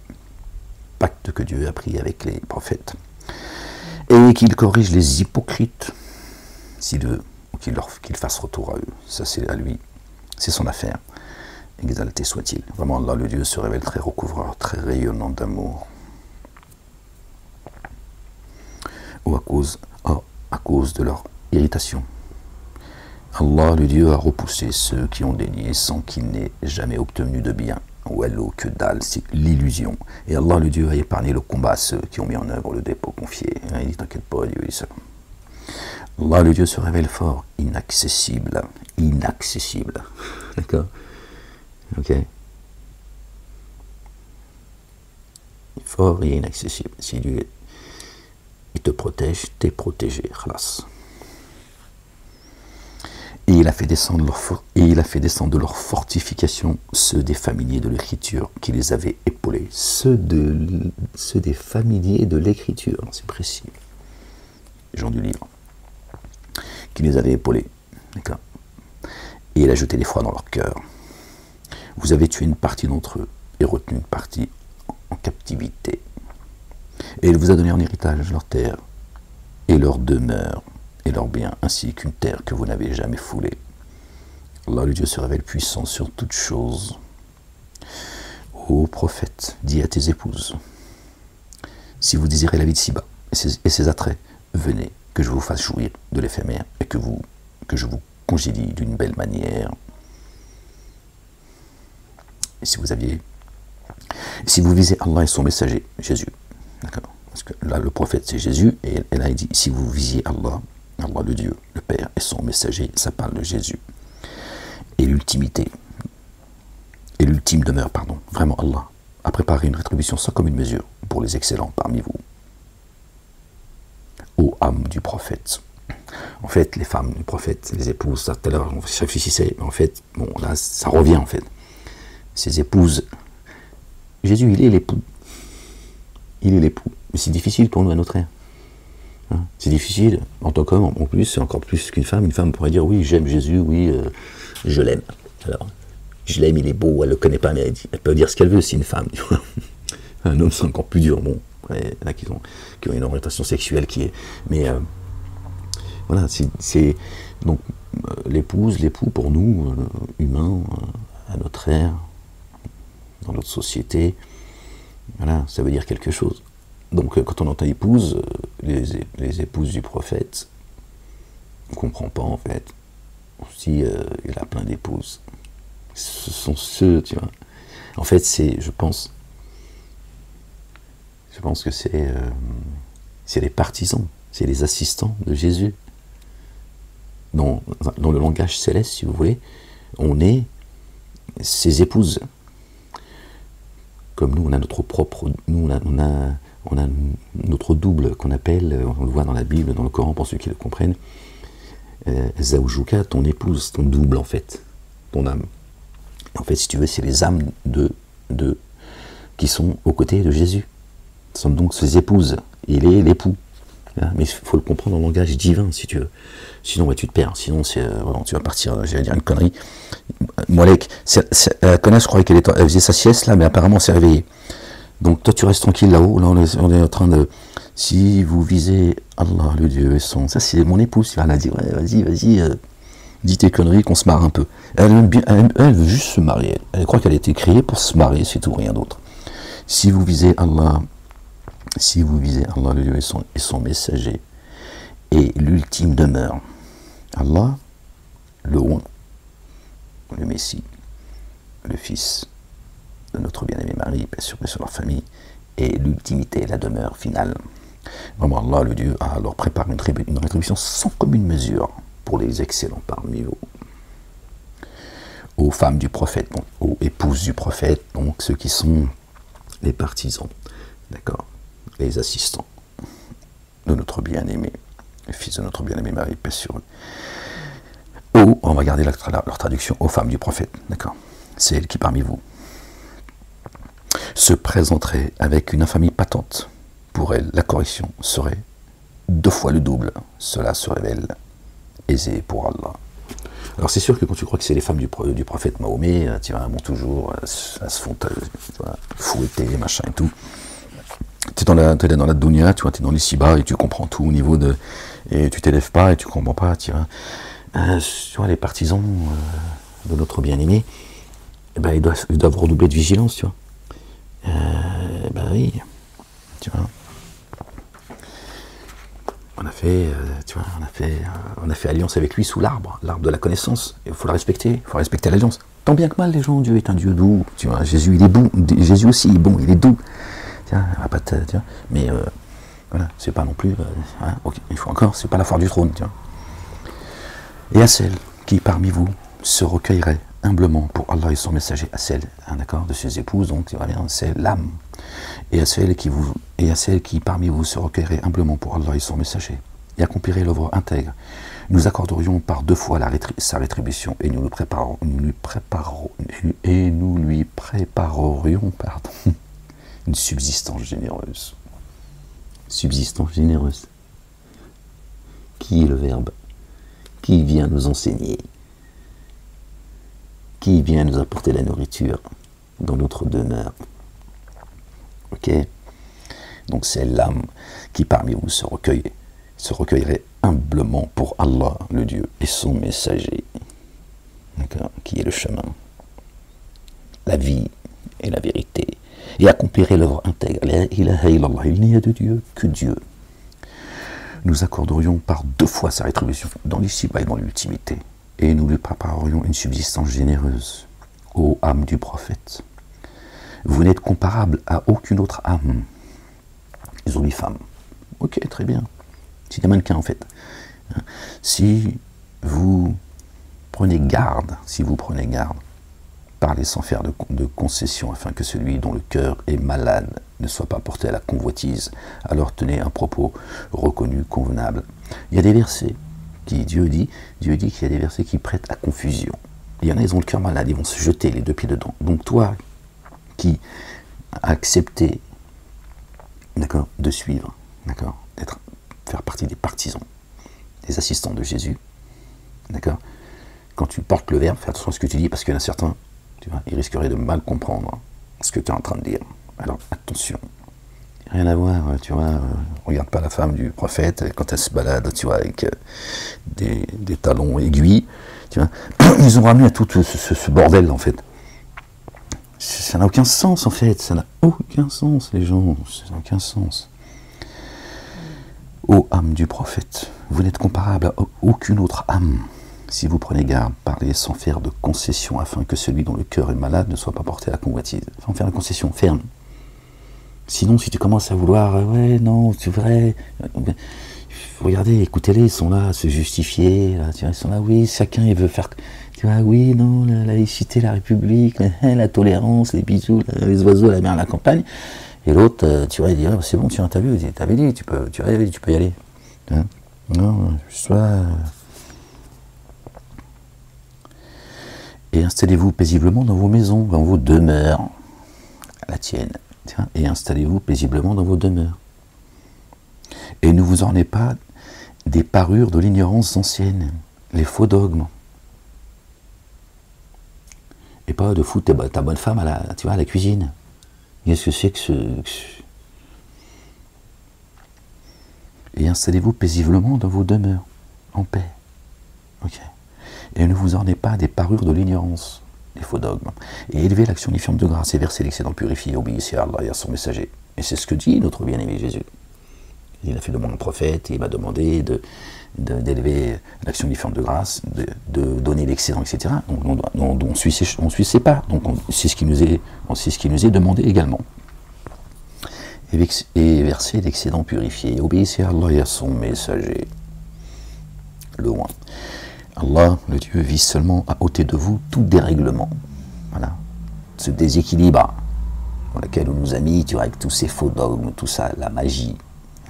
Pacte que Dieu a pris avec les prophètes. Et qu'il corrige les hypocrites, s'il veut, ou qu'il fasse retour à eux. Ça, c'est à lui. C'est son affaire. Exalté soit-il. Vraiment, Allah, le Dieu, se révèle très recouvreur, très rayonnant d'amour. Ou à cause de leur irritation. Allah, le Dieu, a repoussé ceux qui ont dénié sans qu'ils n'aient jamais obtenu de bien. Ou allo, que dalle, c'est l'illusion. Et Allah, le Dieu, a épargné le combat à ceux qui ont mis en œuvre le dépôt confié. Il dit, t'inquiète pas, Dieu, il sait. Allah, le Dieu, se révèle fort, inaccessible. Inaccessible. D'accord? Ok. Fort et inaccessible. Si Dieu il te protège, t'es protégé. Khalas. Et il a fait descendre de leur fortification ceux des familiers de l'écriture qui les avaient épaulés. Ceux des familiers de l'écriture, c'est précis. Les gens du livre. Qui les avaient épaulés. D'accord. Et il a jeté l'effroi dans leur cœur. Vous avez tué une partie d'entre eux et retenu une partie en captivité. Et il vous a donné en héritage leur terre et leur demeure et leurs biens, ainsi qu'une terre que vous n'avez jamais foulée. Allah, le Dieu, se révèle puissant sur toutes choses. Ô prophète, dis à tes épouses, si vous désirez la vie de ci-bas et ses attraits, venez, que je vous fasse jouir de l'éphémère et que je vous congédie d'une belle manière. Et si vous visez Allah et son messager, Jésus, d'accord, parce que là le prophète c'est Jésus, et là il dit, si vous visiez Allah, Allah le Dieu, le Père et son messager, ça parle de Jésus, et l'ultimité, et l'ultime demeure, pardon, vraiment Allah a préparé une rétribution sans commune mesure pour les excellents parmi vous. Ô âme du prophète. En fait, les femmes du prophète, les épouses, ça tout à l'heure on réfléchissait, mais en fait, bon là ça revient en fait. Ses épouses, Jésus, il est l'époux. Il est l'époux. Mais c'est difficile pour nous à notre ère. Hein, c'est difficile, en tant qu'homme, en plus, c'est encore plus qu'une femme. Une femme pourrait dire, oui, j'aime Jésus, oui, je l'aime. Alors, je l'aime, il est beau, elle ne le connaît pas, mais elle peut dire ce qu'elle veut, c'est une femme. Tu vois. Un homme, c'est encore plus dur. Bon, après, il y en a qui ont une orientation sexuelle qui est... Mais voilà, c'est donc l'épouse, l'époux, pour nous, humains, à notre ère, dans notre société, voilà, ça veut dire quelque chose. Donc quand on entend épouse, les épouses du prophète, on ne comprend pas en fait. Aussi, il a plein d'épouses. Ce sont ceux, tu vois. En fait, c'est, je pense que c'est les partisans, c'est les assistants de Jésus. Dans le langage céleste, si vous voulez, on est ses épouses. Comme nous, on a notre propre, nous, on a notre double qu'on appelle, on le voit dans la Bible, dans le Coran, pour ceux qui le comprennent, Zawjuka, ton épouse, ton double en fait, ton âme. En fait, si tu veux, c'est les âmes qui sont aux côtés de Jésus. Ce sont donc ses épouses. Il est l'époux. Mais il faut le comprendre en langage divin, si tu veux. Sinon, ouais, tu te perds. Sinon, tu vas partir, j'allais dire une connerie. Molek, Kona, je croyais qu'elle faisait sa sieste là, mais apparemment, elle s'est réveillée. Donc, toi, tu restes tranquille là-haut. Là, on est en train de... Si vous visez Allah, le Dieu et son... Ça, c'est mon épouse. Elle a dit, ouais, vas-y, dis tes conneries, qu'on se marre un peu. Elle veut juste se marier. Elle croit qu'elle a été créée pour se marier, c'est tout, rien d'autre. Si vous visez Allah, le Dieu et son messager, et l'ultime demeure, Allah, le Haut, le Messie, le Fils de notre bien-aimé Marie, paix sur leur famille, et l'ultimité, la demeure finale. Vraiment, Allah, le Dieu, a alors préparé une rétribution sans commune mesure pour les excellents parmi vous. Aux femmes du prophète, donc, aux épouses du prophète, donc ceux qui sont les partisans, d'accord, les assistants de notre bien-aimé, le fils de notre bien-aimé Marie, paix sur eux. On va garder leur traduction, aux femmes du prophète, d'accord, c'est elles qui parmi vous se présenteraient avec une infamie patente. Pour elles, la correction serait 2 fois le double. Cela se révèle aisé pour Allah. Alors c'est sûr que quand tu crois que c'est les femmes du prophète Mahomet, tu vois, bon, toujours, elles se font fouetter, machin et tout. Tu es dans la dunya, tu vois, tu es dans l'ici-bas et tu comprends tout au niveau de... Et tu t'élèves pas et tu comprends pas, tu vois. Tu vois, les partisans de notre bien-aimé, eh ben, ils doivent redoubler de vigilance, tu vois. Ben oui, tu vois. On a fait alliance avec lui sous l'arbre de la connaissance. Il faut la respecter, il faut respecter l'alliance. Tant bien que mal, les gens, Dieu est un Dieu doux. Tu vois, Jésus, il est bon. Jésus aussi, il est bon, il est doux. Tiens, mais voilà, c'est pas non plus. Okay, il faut encore, c'est pas la foire du trône, tu vois. Et à celles qui parmi vous se recueilleraient humblement pour Allah et son messager, à celles, d'accord, de ses épouses, donc c'est l'âme. Et à celles qui parmi vous se recueilleraient humblement pour Allah et son messager, et accompliraient l'œuvre intègre, nous accorderions par 2 fois sa rétribution, et nous lui préparerions une subsistance généreuse. Subsistance généreuse. Qui est le Verbe? Qui vient nous enseigner? Qui vient nous apporter la nourriture dans notre demeure? Ok? Donc c'est l'âme qui parmi vous se recueillerait humblement pour Allah, le Dieu, et son messager, d'accord, qui est le chemin, la vie et la vérité, et accomplirait l'œuvre intègre. Il n'y a de Dieu que Dieu. Nous accorderions par 2 fois sa rétribution dans l'ici-bas et dans l'ultimité, et nous lui préparerions une subsistance généreuse. Ô âme du prophète, vous n'êtes comparable à aucune autre âme. Ils ont dit femme. Ok, très bien. C'est des mannequins en fait. Si vous prenez garde, parlez sans faire de concession, afin que celui dont le cœur est malade ne soit pas porté à la convoitise, alors tenez un propos reconnu, convenable. Il y a des versets qui, Dieu dit qu'il y a des versets qui prêtent à confusion. Il y en a, ils ont le cœur malade, ils vont se jeter les 2 pieds dedans. Donc toi, qui a accepté, d'accord, de suivre, d'accord, faire partie des partisans, des assistants de Jésus, d'accord, quand tu portes le verbe, fais attention à ce que tu dis, parce qu'il y en a certains, tu vois, ils risqueraient de mal comprendre ce que tu es en train de dire. Alors attention, rien à voir, tu vois, regarde pas la femme du prophète quand elle se balade, tu vois, avec des talons aiguilles, tu vois, ils ont ramené à tout ce bordel en fait. Ça n'a aucun sens en fait, ça n'a aucun sens les gens, ça n'a aucun sens. Ô âme du prophète, vous n'êtes comparable à aucune autre âme. Si vous prenez garde, parlez sans faire de concession, afin que celui dont le cœur est malade ne soit pas porté à la convoitise. Sans faire de concession, ferme. Sinon, si tu commences à vouloir, ouais, non, c'est vrai, regardez, écoutez-les, ils sont là à se justifier, là, tu vois, ils sont là, oui, chacun il veut faire, tu vois, oui, non, la laïcité, la République, la tolérance, les bisous, les oiseaux, la mer, la campagne. Et l'autre, tu vois, il dit, ah, c'est bon, tu as vu, t'avais dit, tu peux y aller. Hein, non, soit... Et installez-vous paisiblement dans vos maisons, dans vos demeures, la tienne, tiens, et installez-vous paisiblement dans vos demeures. Et ne vous ornez pas des parures de l'ignorance ancienne, les faux dogmes. Et pas de foutre ta bonne femme à la cuisine. Qu'est-ce que c'est que ce... Et installez-vous paisiblement dans vos demeures, en paix. Ok. Et ne vous ornez pas des parures de l'ignorance. les faux dogmes, et élever l'action uniforme de grâce, et verser l'excédent purifié, obéissez à Allah et à son messager. Et c'est ce que dit notre bien-aimé Jésus. Il a fait de moi un prophète, et il m'a demandé d'élever l'action uniforme de grâce, de donner l'excédent, etc. Donc on suit ses pas, donc c'est ce qui nous est demandé également. Et verser l'excédent purifié, obéissez à Allah et à son messager. Le loin. Allah, le Dieu, vise seulement à ôter de vous tout dérèglement. Voilà. Ce déséquilibre dans lequel on nous a mis, tu vois, avec tous ces faux dogmes, tout ça, la magie,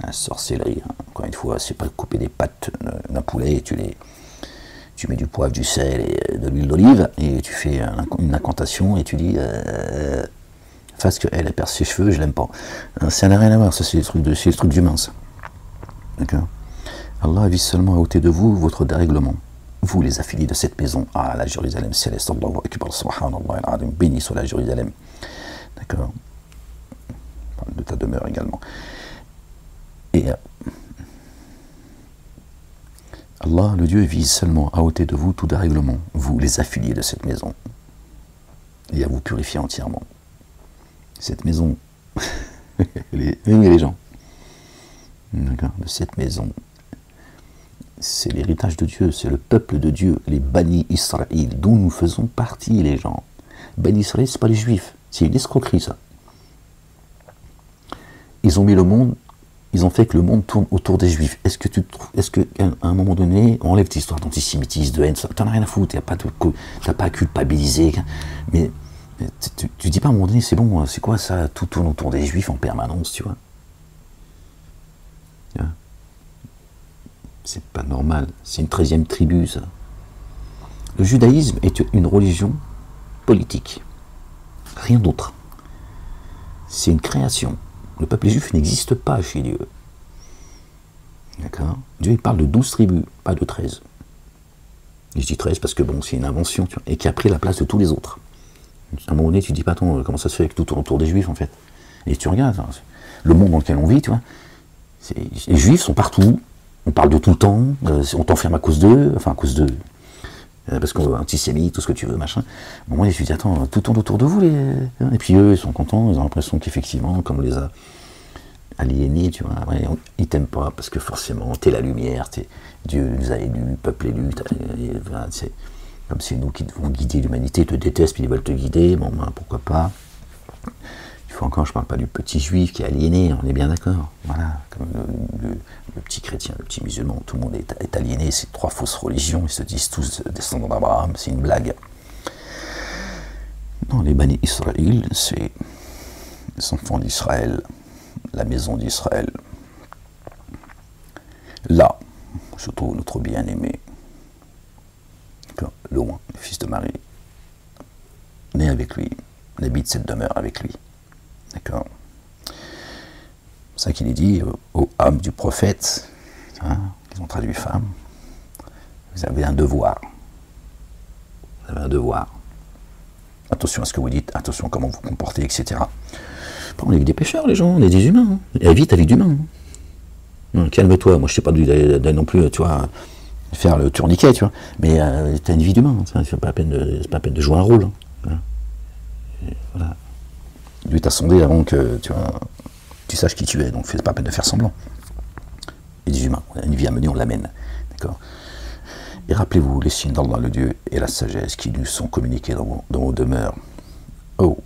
la sorcellerie. Hein. Encore une fois, c'est pas couper des pattes d'un poulet, tu mets du poivre, du sel et de l'huile d'olive, et tu fais une incantation et tu dis parce qu'elle perd ses cheveux, je l'aime pas. Ça n'a rien à voir, ça c'est les trucs d'humains, ça. D'accord. Allah vise seulement à ôter de vous votre dérèglement. Vous, les affiliés de cette maison, à la Jérusalem céleste, Allahu Akbar, subhanallah al-azim, béni soit la Jérusalem. D'accord. On parle de ta demeure également. Et Allah, le Dieu, vise seulement à ôter de vous tout dérèglement, vous, les affiliés de cette maison, et à vous purifier entièrement. Cette maison, les gens, d'accord, de cette maison, c'est l'héritage de Dieu, c'est le peuple de Dieu, les Bani Israël, dont nous faisons partie, les gens. Bani Israël, c'est pas les Juifs, c'est une escroquerie, ça. Ils ont mis le monde, ils ont fait que le monde tourne autour des Juifs. Est-ce qu'à un moment donné, on enlève cette histoire d'antisémitisme, de haine, t'en as rien à foutre, t'as pas à culpabiliser, mais tu dis pas à un moment donné, c'est bon, c'est quoi ça, tout tourne autour des Juifs en permanence, tu vois. C'est pas normal, c'est une 13e tribu, ça. Le judaïsme est une religion politique, rien d'autre. C'est une création. Le peuple juif n'existe pas chez Dieu. D'accord. Dieu, il parle de 12 tribus, pas de 13. Et je dis 13 parce que bon, c'est une invention, tu vois, et qui a pris la place de tous les autres. À un moment donné, tu te dis pas, attends, comment ça se fait que tout tourne autour des Juifs, en fait. Et tu regardes, hein, le monde dans lequel on vit, tu vois, les Juifs sont partout. On parle de tout le temps, on t'enferme à cause d'eux, enfin à cause d'eux, parce qu'on est antisémite, tout ce que tu veux, machin. À un moment, je me dis, attends, tout tourne autour de vous, et puis eux, ils sont contents, ils ont l'impression qu'effectivement, comme on les a aliénés, tu vois, ouais, ils t'aiment pas, parce que forcément, t'es la lumière, Dieu nous a élus, le peuple élu, c'est comme c'est nous qui devons guider l'humanité, ils te détestent, puis ils veulent te guider, bon, ben, pourquoi pas. Il faut encore, je ne parle pas du petit juif qui est aliéné, on est bien d'accord. Voilà, comme le petit chrétien, le petit musulman, tout le monde est aliéné, c'est 3 fausses religions, ils se disent tous descendants d'Abraham, c'est une blague. Non, les Bani Israël, c'est les enfants d'Israël, la maison d'Israël. Là, je trouve notre bien-aimé, loin, le fils de Marie, né avec lui, il habite cette demeure avec lui. D'accord. C'est ça qu'il est dit aux âmes du prophète, hein, qu'ils ont traduit femme, vous avez un devoir. Vous avez un devoir. Attention à ce que vous dites, attention à comment vous vous comportez, etc. On est des pécheurs, les gens, on est des humains. Hein. Et vite, ta vie d'humain. Hein. Calme-toi, moi je sais pas non plus, tu vois, faire le tourniquet, tu vois, mais tu as une vie d'humain, hein. C'est pas la peine de jouer un rôle. Hein. Voilà. Lui t'a sondé avant que tu saches qui tu es, donc c'est pas la peine de faire semblant. Et des humains, on a une vie à mener, on l'amène. D'accord. Et rappelez-vous les signes d'Allah, le Dieu, et la sagesse qui nous sont communiqués dans vos demeures. Oh,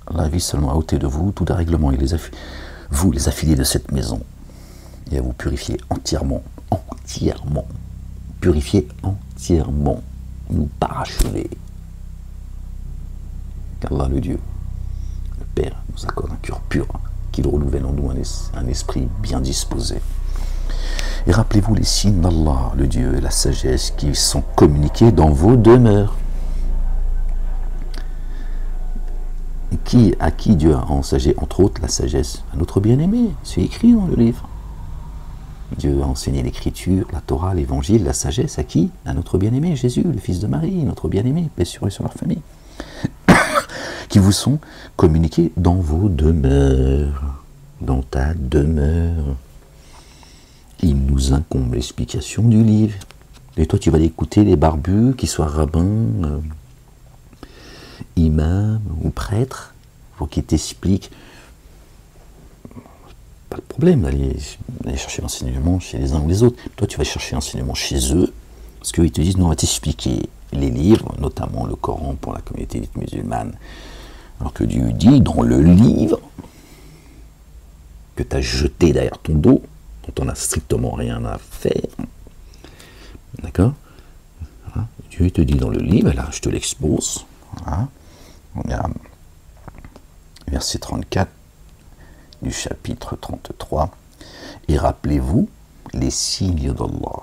Allah vise seulement à ôter de vous tout dérèglement, et vous, les affiliés de cette maison, et à vous purifier entièrement, purifier entièrement, nous parachever. Qu'Allah, le Dieu, le Père, nous accorde un cœur pur, qu'il renouvelle en nous un esprit bien disposé. Et rappelez-vous les signes d'Allah, le Dieu, et la sagesse qui sont communiqués dans vos demeures. Et à qui Dieu a enseigné, entre autres, la sagesse? À notre bien-aimé, c'est écrit dans le livre. Dieu a enseigné l'écriture, la Torah, l'évangile, la sagesse, à qui? À notre bien-aimé, Jésus, le fils de Marie, notre bien-aimé, paix sur eux et sur leur famille. Qui vous sont communiqués dans vos demeures, dans ta demeure. Il nous incombe l'explication du livre. Et toi, tu vas l'écouter, les barbus, qu'ils soient rabbins, imam ou prêtre, pour qu'il t'explique. Pas de problème d'aller chercher l'enseignement chez les uns ou les autres. Toi, tu vas chercher l'enseignement chez eux, parce qu'ils te disent, nous, on va t'expliquer les livres, notamment le Coran pour la communauté dite musulmane. Alors que Dieu dit, dans le livre que tu as jeté derrière ton dos, dont on n'a strictement rien à faire, d'accord? Voilà. Dieu te dit dans le livre, là, je te l'expose, voilà. On a verset 34 du chapitre 33, et rappelez-vous les signes d'Allah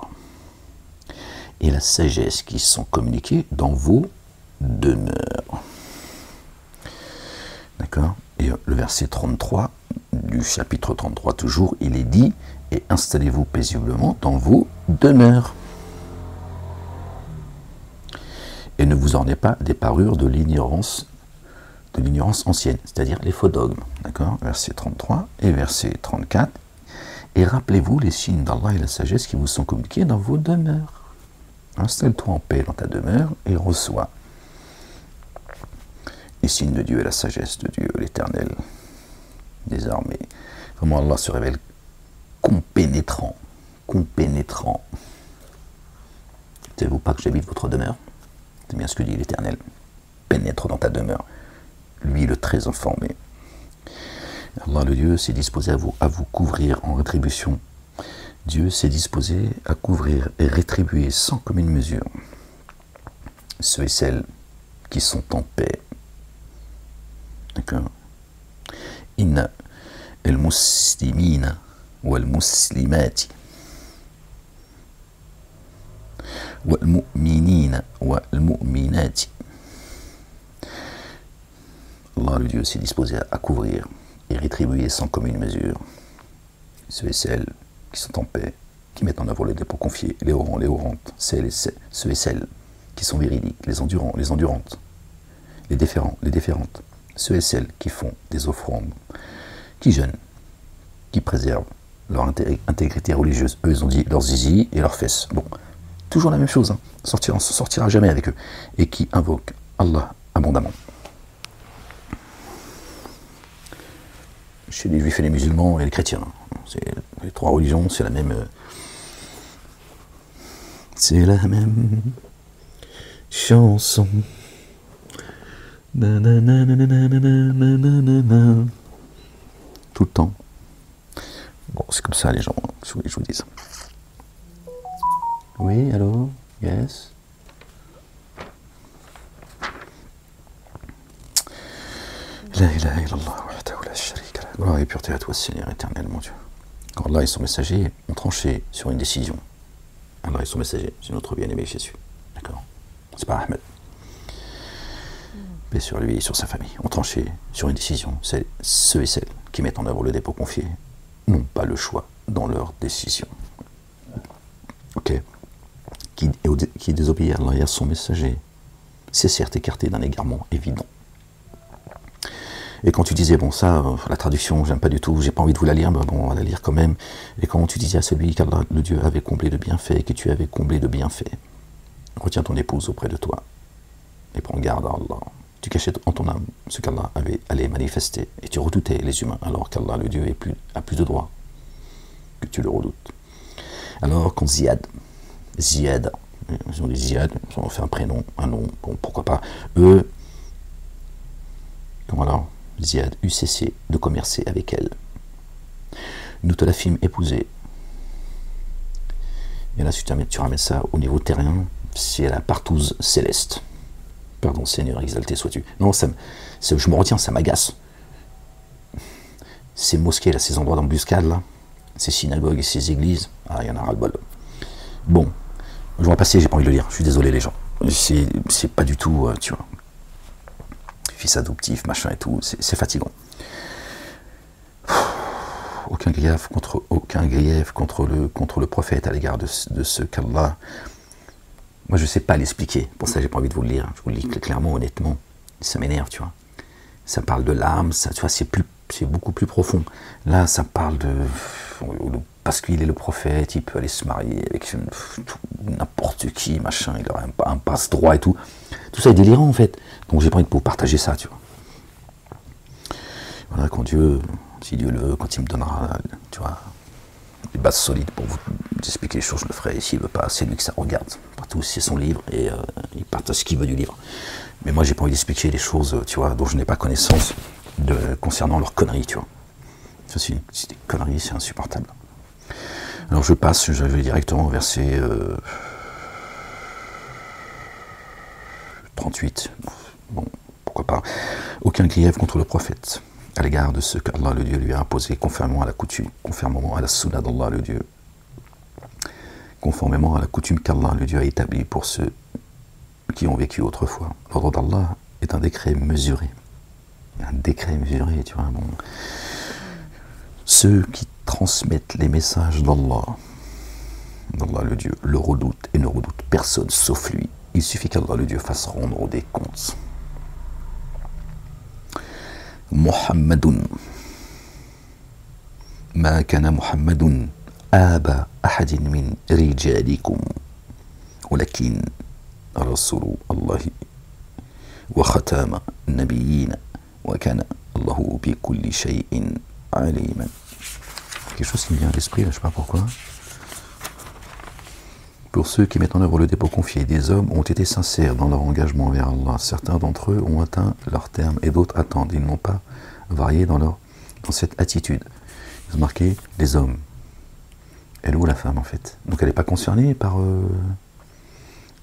et la sagesse qui sont communiqués dans vos demeures. D'accord? Et le verset 33 du chapitre 33 toujours, il est dit, et installez-vous paisiblement dans vos demeures. Et ne vous ornez pas des parures de l'ignorance ancienne, c'est-à-dire les faux dogmes. D'accord? Verset 33 et verset 34. Et rappelez-vous les signes d'Allah et la sagesse qui vous sont communiqués dans vos demeures. Installe-toi en paix dans ta demeure et reçois les signes de Dieu et la sagesse de Dieu, l'Éternel des armées. Comment Allah se révèle compénétrant. Savez-vous pas que j'habite votre demeure? C'est bien ce que dit l'Éternel. Pénètre dans ta demeure. Lui, le très informé. Allah, le Dieu, s'est disposé à vous couvrir en rétribution. Dieu s'est disposé à couvrir et rétribuer sans commune mesure ceux et celles qui sont en paix. D'accord? Inna al-muslimina wal-muslimati wal-mu'minina wal-mu'minati. Allah, le Dieu, s'est disposé à couvrir et rétribuer sans commune mesure ceux et celles qui sont en paix, qui mettent en œuvre les dépôts confiés, les orants, les orantes, ceux et celles qui sont véridiques, les endurants, les endurantes, les déférents, les déférentes, ceux et celles qui font des offrandes, qui jeûnent, qui préservent leur intégrité religieuse. Eux, ils ont dit leurs zizi et leurs fesses. Bon, toujours la même chose, hein. On ne sortira jamais avec eux. Et qui invoquent Allah abondamment. Chez les juifs et les musulmans et les chrétiens, les trois religions, c'est la même chanson. Tout le temps. Bon, c'est comme ça les gens, je vous dis ça. Oui, allô? Yes? La ilaha illallah wahdahu la sharika lah. Gloire et pureté à toi, Seigneur éternel, mon Dieu. Quand Allah et son messager ont tranché sur une décision, Allah et son messager, c'est notre bien-aimé Jésus. D'accord? C'est pas Ahmed. Paix sur lui et sur sa famille. Ont tranché sur une décision. C'est ceux et celles qui mettent en œuvre le dépôt confié n'ont pas le choix dans leur décision. Ok? Qui désobéit à Allah et à son messager, c'est certes écarté d'un égarement évident. Et quand tu disais, bon ça, la traduction, j'aime pas du tout, j'ai pas envie de vous la lire, mais bon, on va la lire quand même. Et quand tu disais à celui qu'Allah, le Dieu, avait comblé de bienfaits, et que tu avais comblé de bienfaits, retiens ton épouse auprès de toi, et prends garde à Allah. Tu cachais en ton âme ce qu'Allah allait manifester, et tu redoutais les humains, alors qu'Allah, le Dieu, a plus de droit que tu le redoutes. Alors quand Ziad, ils ont dit Ziad, ils ont fait un prénom, un nom, bon, pourquoi pas, eux, comment alors, Ziad eut cessé de commercer avec elle. Nous te la fîmes épouser. Et là, si tu ramènes ça au niveau terrien, c'est la partouze céleste. Pardon, Seigneur, exalté sois-tu. Non, je me retiens, ça m'agace. Ces mosquées, là, ces endroits d'embuscade, là, ces synagogues et ces églises, il y en a ras-le-bol. Bon, je vais en passer, j'ai pas envie de le lire, je suis désolé les gens. C'est pas du tout, tu vois, fils adoptif, machin et tout, c'est fatigant. Aucun grief contre le prophète à l'égard de ce qu'Allah. Moi je sais pas l'expliquer, pour ça j'ai pas envie de vous le lire, je vous le lis clairement, honnêtement, ça m'énerve, tu vois. Ça parle de l'âme, ça, tu vois, c'est beaucoup plus profond. Là ça parle de, parce qu'il est le prophète, il peut aller se marier avec n'importe qui, machin, il aura un passe droit et tout. Tout ça est délirant en fait. Donc j'ai pas envie de vous partager ça, tu vois. Voilà, quand Dieu, si Dieu le veut, quand il me donnera, tu vois, des bases solides pour vous expliquer les choses, je le ferai. Et s'il veut pas, c'est lui que ça regarde. Partout, c'est son livre et il partage ce qu'il veut du livre. Mais moi, j'ai pas envie d'expliquer les choses, tu vois, dont je n'ai pas connaissance concernant leurs conneries, tu vois. Ça, c'est des conneries, c'est insupportable. Alors je vais directement au verset 38. Bon, pourquoi pas. Aucun grief contre le prophète à l'égard de ce qu'Allah le Dieu lui a imposé, conformément à la coutume, conformément à la sunna d'Allah le Dieu, conformément à la coutume qu'Allah le Dieu a établie pour ceux qui ont vécu autrefois. L'ordre d'Allah est un décret mesuré. Un décret mesuré, tu vois. Bon. Ceux qui transmettent les messages d'Allah le Dieu, le redoute et ne redoute personne sauf lui. Il suffit qu'Allah le Dieu fasse rendre des comptes. Muhammadun ma kana Muhammadun aba ahadin min rijalikum walakin rasulu Allahi wa khatama nabiyyin wa kana Allahu bi kulli shay'in aliman. Quelque chose qui me vient à l'esprit, là, je ne sais pas pourquoi. Pour ceux qui mettent en œuvre le dépôt confié, des hommes ont été sincères dans leur engagement envers Allah. Certains d'entre eux ont atteint leur terme et d'autres attendent. Ils n'ont pas varié dans cette attitude. Ils ont marqué les hommes. Elle est où la femme en fait? Donc elle n'est pas concernée par...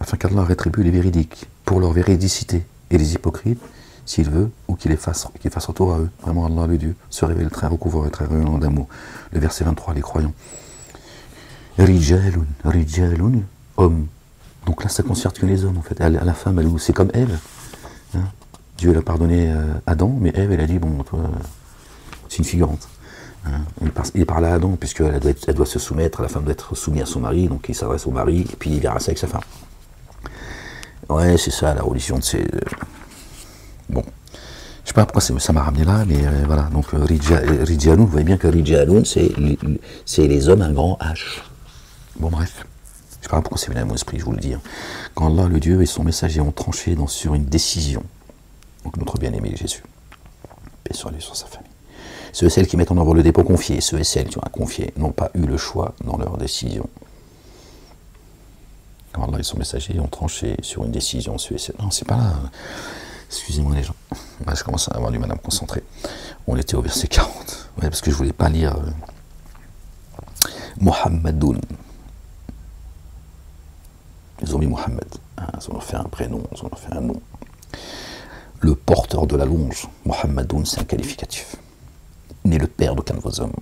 afin qu'Allah rétribue les véridiques pour leur véridicité. Et les hypocrites, s'il veut, ou qu'il fasse retour à eux. Vraiment Allah le Dieu se révèle très recouvreur et très rayonnant d'amour. Le verset 23, les croyants. Rijalun, rijalun, homme. Donc là, ça ne concerne que les hommes, en fait. À la femme, c'est comme Ève. Hein. Dieu l'a pardonné Adam, mais Ève, elle a dit, bon, toi, c'est une figurante. Hein. Il parle à Adam, puisqu'elle doit se soumettre, la femme doit être soumise à son mari, donc il s'adresse au mari, et puis il verra ça avec sa femme. Ouais, c'est ça, la religion de ces... Bon. Je ne sais pas pourquoi ça m'a ramené là, mais voilà. Donc, Rijalun, vous voyez bien que Rijalun, c'est les hommes, un grand H. Bon, bref. Je ne sais pas pourquoi c'est venu à mon esprit, je vous le dis. Quand Allah, le Dieu et son messager ont tranché sur une décision, donc notre bien-aimé Jésus, paix sur lui, sur sa famille, ceux et celles qui mettent en œuvre le dépôt confié, ceux et celles qui ont confié, n'ont pas eu le choix dans leur décision. Quand Allah et son messager ont tranché sur une décision, ceux et celles... Non, c'est pas là. Excusez-moi les gens. Là, je commence à avoir du mal à me concentrer. On était au verset 40. Ouais, parce que je voulais pas lire... Muhammadun. Ils ont mis Muhammad. Ils ont fait un prénom, ils ont fait un nom. Le porteur de la longe, Muhammadun, c'est un qualificatif. Il n'est le père d'aucun de vos hommes,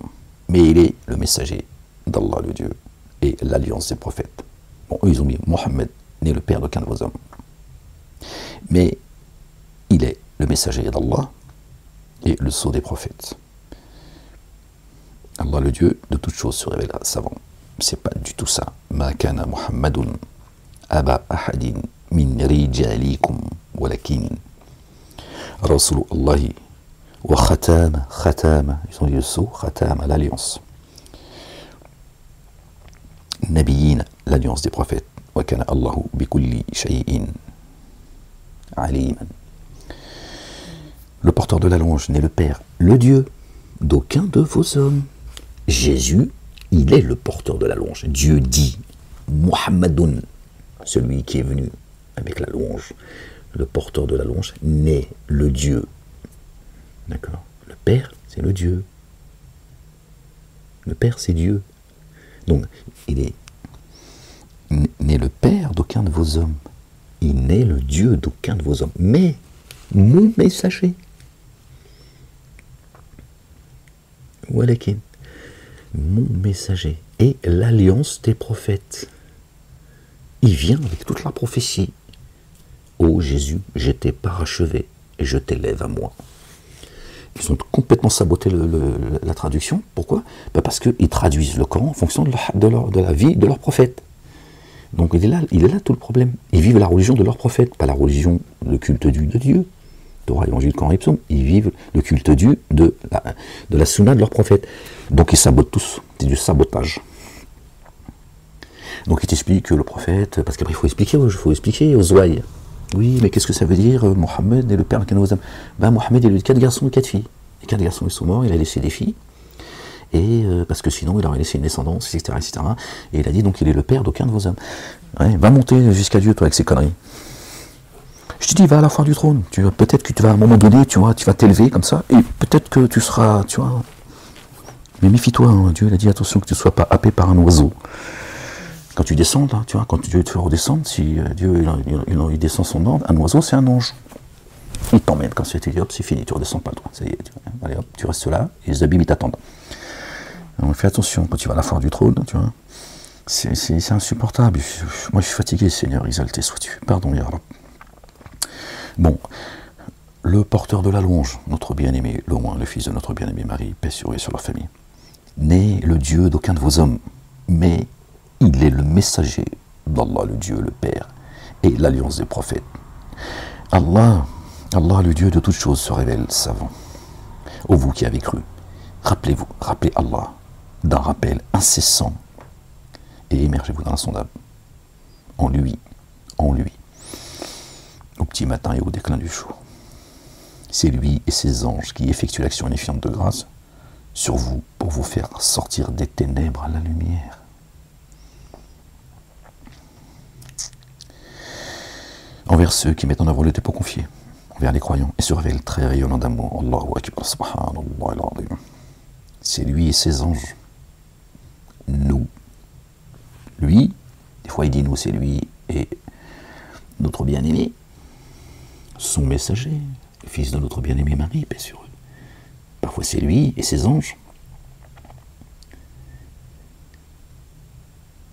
mais il est le messager d'Allah le Dieu et l'alliance des prophètes. Bon, eux, ils ont mis Muhammad, n'est le père d'aucun de vos hommes. Mais il est le messager d'Allah et le sceau des prophètes. Allah le Dieu de toutes choses se révèlera savant. C'est pas du tout ça. Ma kana Muhammadun aba ahadin min rijalikum walakin Rasul Allahi wa khatama, ils ont dit le sceau, khatama, l'alliance. Nabiyyin, l'alliance des prophètes. Wa kana Allahu bi kulli shay'in aliman. Le porteur de la longe n'est le Père, le Dieu d'aucun de vos hommes. Jésus, il est le porteur de la longe. Dieu dit, Muhammadun, celui qui est venu avec la longe, le porteur de la longe, n'est le Dieu. D'accord? Le Père, c'est le Dieu. Le Père, c'est Dieu. Donc, il n'est le Père d'aucun de vos hommes. Il n'est le Dieu d'aucun de vos hommes. Mais, mon messager. Walakin, mon messager et l'alliance des prophètes. Il vient avec toute la prophétie. Ô Jésus, je t'ai parachevé et je t'élève à moi. Ils ont complètement saboté la traduction. Pourquoi? Parce qu'ils traduisent le Coran en fonction de la vie de leur prophète. Donc il est là tout le problème. Ils vivent la religion de leur prophète, pas la religion, le culte dû de Dieu. Torah, Évangile, Coran et Psaume, ils vivent le culte dû de la sunna de leur prophète. Donc ils sabotent tous, c'est du sabotage. Donc il t'explique que le prophète, parce qu'après il faut expliquer aux ouailles, Oui, mais qu'est-ce que ça veut dire, Mohammed est le père d'aucun de vos hommes? Ben, Mohammed est le 4 garçons et 4 filles. Les 4 garçons, ils sont morts, il a laissé des filles. Et parce que sinon, il aurait laissé une descendance, etc., etc. Et il a dit, donc, il est le père d'aucun de vos hommes. Ouais, va monter jusqu'à Dieu, toi, avec ces conneries. Je te dis, va à la foire du trône. Peut-être que tu vas, à un moment donné, tu vas t'élever comme ça, et peut-être que tu seras, tu vois. Mais méfie-toi, hein, Dieu, il a dit, attention que tu ne sois pas happé par un oiseau. Quand tu descends, là, tu vois, quand Dieu te fait redescendre, si Dieu il descend son ordre, un oiseau, c'est un ange. Il t'emmène quand c'est dit, hop, c'est fini, tu ne redescends pas, toi. Ça y est, allez, hop, tu restes là, et les abîmes, ils t'attendent. Donc fais attention, quand tu vas à la foire du trône, tu vois, c'est insupportable. Moi, je suis fatigué, Seigneur, exalté sois-tu. Pardon, ya Rab. Bon, le porteur de la louange, notre bien-aimé, le fils de notre bien-aimé Marie, paix sur eux et sur leur famille, n'est le Dieu d'aucun de vos hommes, mais il est le messager d'Allah, le Dieu, le Père, et l'alliance des prophètes. Allah, le Dieu de toutes choses, se révèle savant. Ô vous qui avez cru, rappelez-vous, rappelez Allah d'un rappel incessant et émergez-vous dans l'insondable. En lui, au petit matin et au déclin du jour. C'est lui et ses anges qui effectuent l'action unifiante de grâce sur vous pour vous faire sortir des ténèbres à la lumière. Envers ceux qui mettent en œuvre le dépôt confié, envers les croyants, et se révèlent très rayonnants d'amour. Allahu Akbar, subhanallah al-azim. C'est lui et ses anges. Nous. Lui, des fois il dit nous, c'est lui et notre bien-aimé, son messager, le fils de notre bien-aimé Marie, paix sur eux. Parfois c'est lui et ses anges.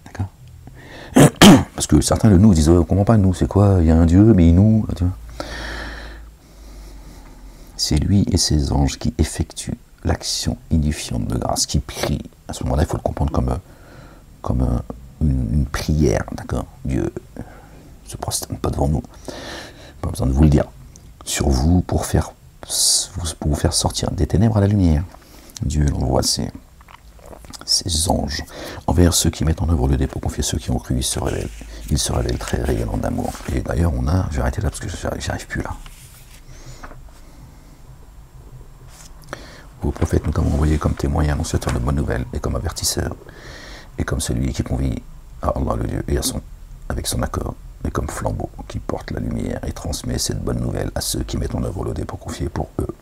D'accord? Parce que certains de nous disent, on ne comprend pas, nous, c'est quoi? Il y a un Dieu, mais il nous... C'est lui et ses anges qui effectuent l'action unifiante de grâce, qui prient. À ce moment-là, il faut le comprendre comme une prière, d'accord? Dieu ne se prosterne pas devant nous. Pas besoin de vous le dire. Sur vous pour vous faire sortir des ténèbres à la lumière. Dieu envoie ses anges envers ceux qui mettent en œuvre le dépôt confié, ceux qui ont cru, ils se révèlent très rayonnants d'amour. Et d'ailleurs, je vais arrêter là parce que j'arrive plus là. Vos prophètes nous avons envoyé comme témoins et annonciateurs de bonnes nouvelles, et comme avertisseurs, et comme celui qui convie à Allah le Dieu et avec son accord, et comme flambeau qui porte la lumière et transmet cette bonne nouvelle à ceux qui mettent en œuvre le dépôt confié pour eux.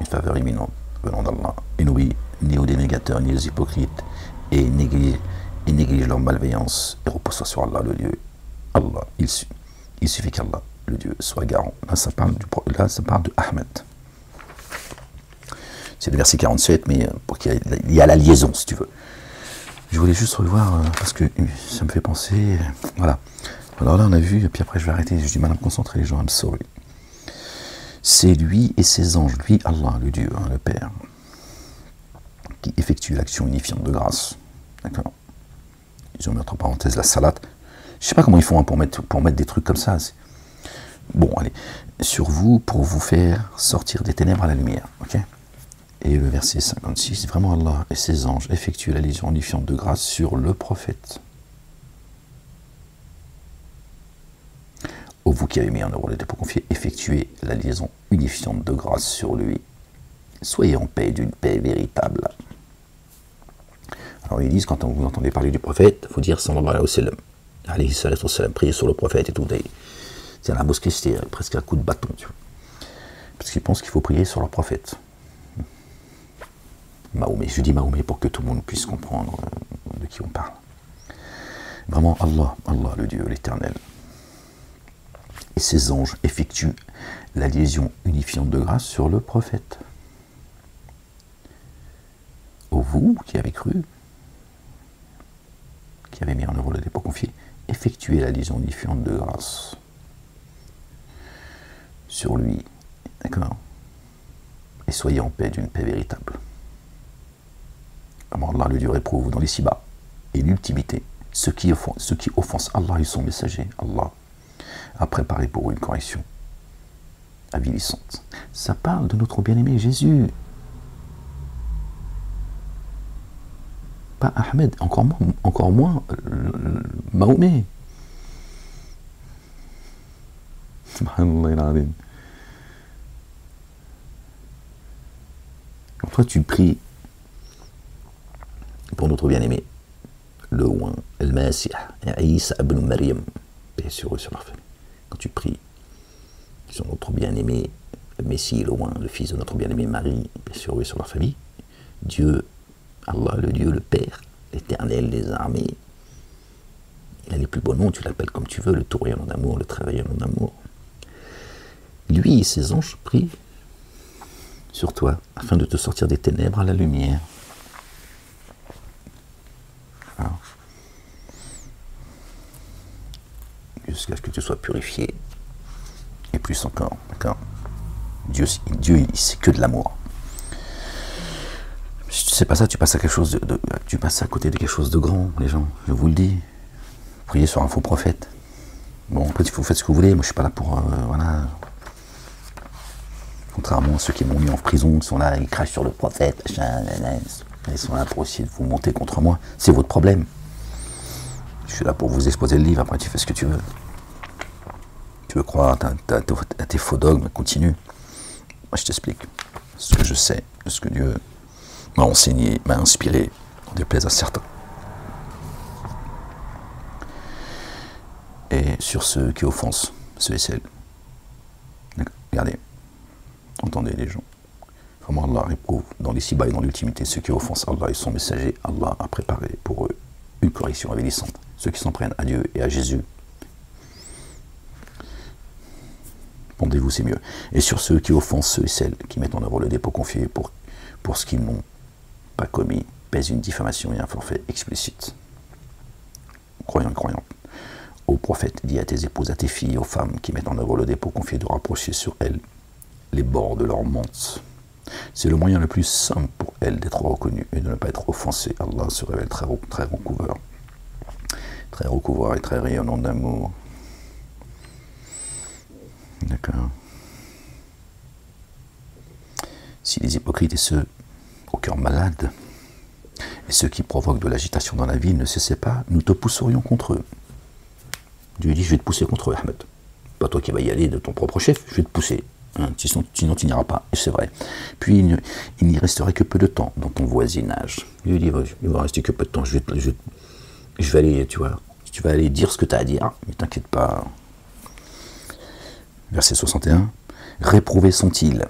Une faveur imminente venant d'Allah. Et n'oublie ni aux dénégateurs ni aux hypocrites, et néglige leur malveillance, et repose sur Allah le Dieu. Allah, il suffit qu'Allah, le Dieu, soit garant. Là, ça parle de Ahmed. C'est le verset 47, mais pour qu'il y a la liaison, si tu veux. Je voulais juste revoir, parce que ça me fait penser... Voilà. Alors là, on a vu, et puis après, je vais arrêter, j'ai du mal à me concentrer, les gens, I'm sorry. C'est lui et ses anges, lui, Allah, le Dieu, le Père, qui effectue l'action unifiante de grâce. D'accord? Ils ont mis entre parenthèses la salade. Je ne sais pas comment ils font pour mettre des trucs comme ça. Bon, allez. Sur vous, pour vous faire sortir des ténèbres à la lumière. Ok? Et le verset 56, vraiment Allah et ses anges effectuent la liaison unifiante de grâce sur le prophète. Ô vous qui avez mis en œuvre le dépôt confié, effectuez la liaison unifiante de grâce sur lui. Soyez en paix d'une paix véritable. Alors ils disent, quand vous entendez parler du prophète, il faut dire sallallahu alayhi wa sallam. Alayhi salatu wa sallam, prier sur le prophète et tout. C'est à la mosquée, c'était presque un coup de bâton, tu vois. Parce qu'ils pensent qu'il faut prier sur leur prophète. Mahomet, je dis Mahomet pour que tout le monde puisse comprendre de qui on parle. Vraiment, Allah, le Dieu, l'Éternel, et ses anges effectuent la liaison unifiante de grâce sur le prophète. Ô vous qui avez cru, qui avez mis en œuvre le dépôt confié, effectuez la liaison unifiante de grâce sur lui, d'accord? Et soyez en paix d'une paix véritable. Allah le Dieu réprouve dans les ci-bas et l'ultimité ceux qui offensent Allah et son messager. Allah a préparé pour eux une correction avilissante. Ça parle de notre bien-aimé Jésus. Pas Ahmed, encore moins Mahomet. Subhanallah al-azim. Quand toi tu pries pour notre bien-aimé, le oint, al-Masih, Isa ibn Maryam, paix sur eux, sur leur famille. Quand tu pries sur notre bien-aimé, le Messie, le oint, le fils de notre bien-aimé Marie, paix sur eux, sur leur famille, Dieu, Allah, le Dieu, le Père, l'Éternel des armées, il a les plus beaux noms, tu l'appelles comme tu veux, le Tourien en amour, le Travailleur en amour. Lui et ses anges prient sur toi, afin de te sortir des ténèbres à la lumière. Alors, jusqu'à ce que tu sois purifié, et plus encore, d'accord. Dieu, c'est que de l'amour. Si tu sais pas ça, tu passes à quelque chose tu passes à côté de quelque chose de grand, les gens, je vous le dis. Priez sur un faux prophète. Bon, après, vous faites ce que vous voulez, moi je suis pas là pour, voilà. Contrairement à ceux qui m'ont mis en prison, qui sont là, ils crachent sur le prophète, ils sont là pour essayer de vous monter contre moi. C'est votre problème. Je suis là pour vous exposer le livre, après tu fais ce que tu veux. Tu veux croire à tes faux dogmes, continue. Moi je t'explique ce que je sais, ce que Dieu m'a enseigné, m'a inspiré, en déplaise à certains. Et sur ceux qui offensent ceux et celles. Regardez, entendez les gens. Comment Allah réprouve dans les ci-bas et dans l'ultimité ceux qui offensent Allah et son messager. Allah a préparé pour eux une correction avilissante. Ceux qui s'en prennent à Dieu et à Jésus, répondez-vous, c'est mieux. Et sur ceux qui offensent ceux et celles qui mettent en œuvre le dépôt confié pour ce qu'ils n'ont pas commis, pèse une diffamation et un forfait explicite. Croyants et croyantes. Ô prophète, dis à tes épouses, à tes filles, aux femmes qui mettent en œuvre le dépôt confié de rapprocher sur elles les bords de leur mantes. C'est le moyen le plus simple pour elles d'être reconnues et de ne pas être offensées. Allah se révèle très recouvreur et très rayonnant d'amour. D'accord. Si les hypocrites et ceux au cœur malade et ceux qui provoquent de l'agitation dans la vie ne cessaient pas, nous te pousserions contre eux. Dieu dit, je vais te pousser contre eux, Ahmed. Pas toi qui vas y aller de ton propre chef, je vais te pousser. Hein, sinon tu n'iras pas, et c'est vrai. Puis il n'y resterait que peu de temps dans ton voisinage. Dieu dit, il va rester que peu de temps, je vais aller, tu vois, tu vas aller dire ce que tu as à dire, mais t'inquiète pas. Verset 61. Réprouvés sont-ils,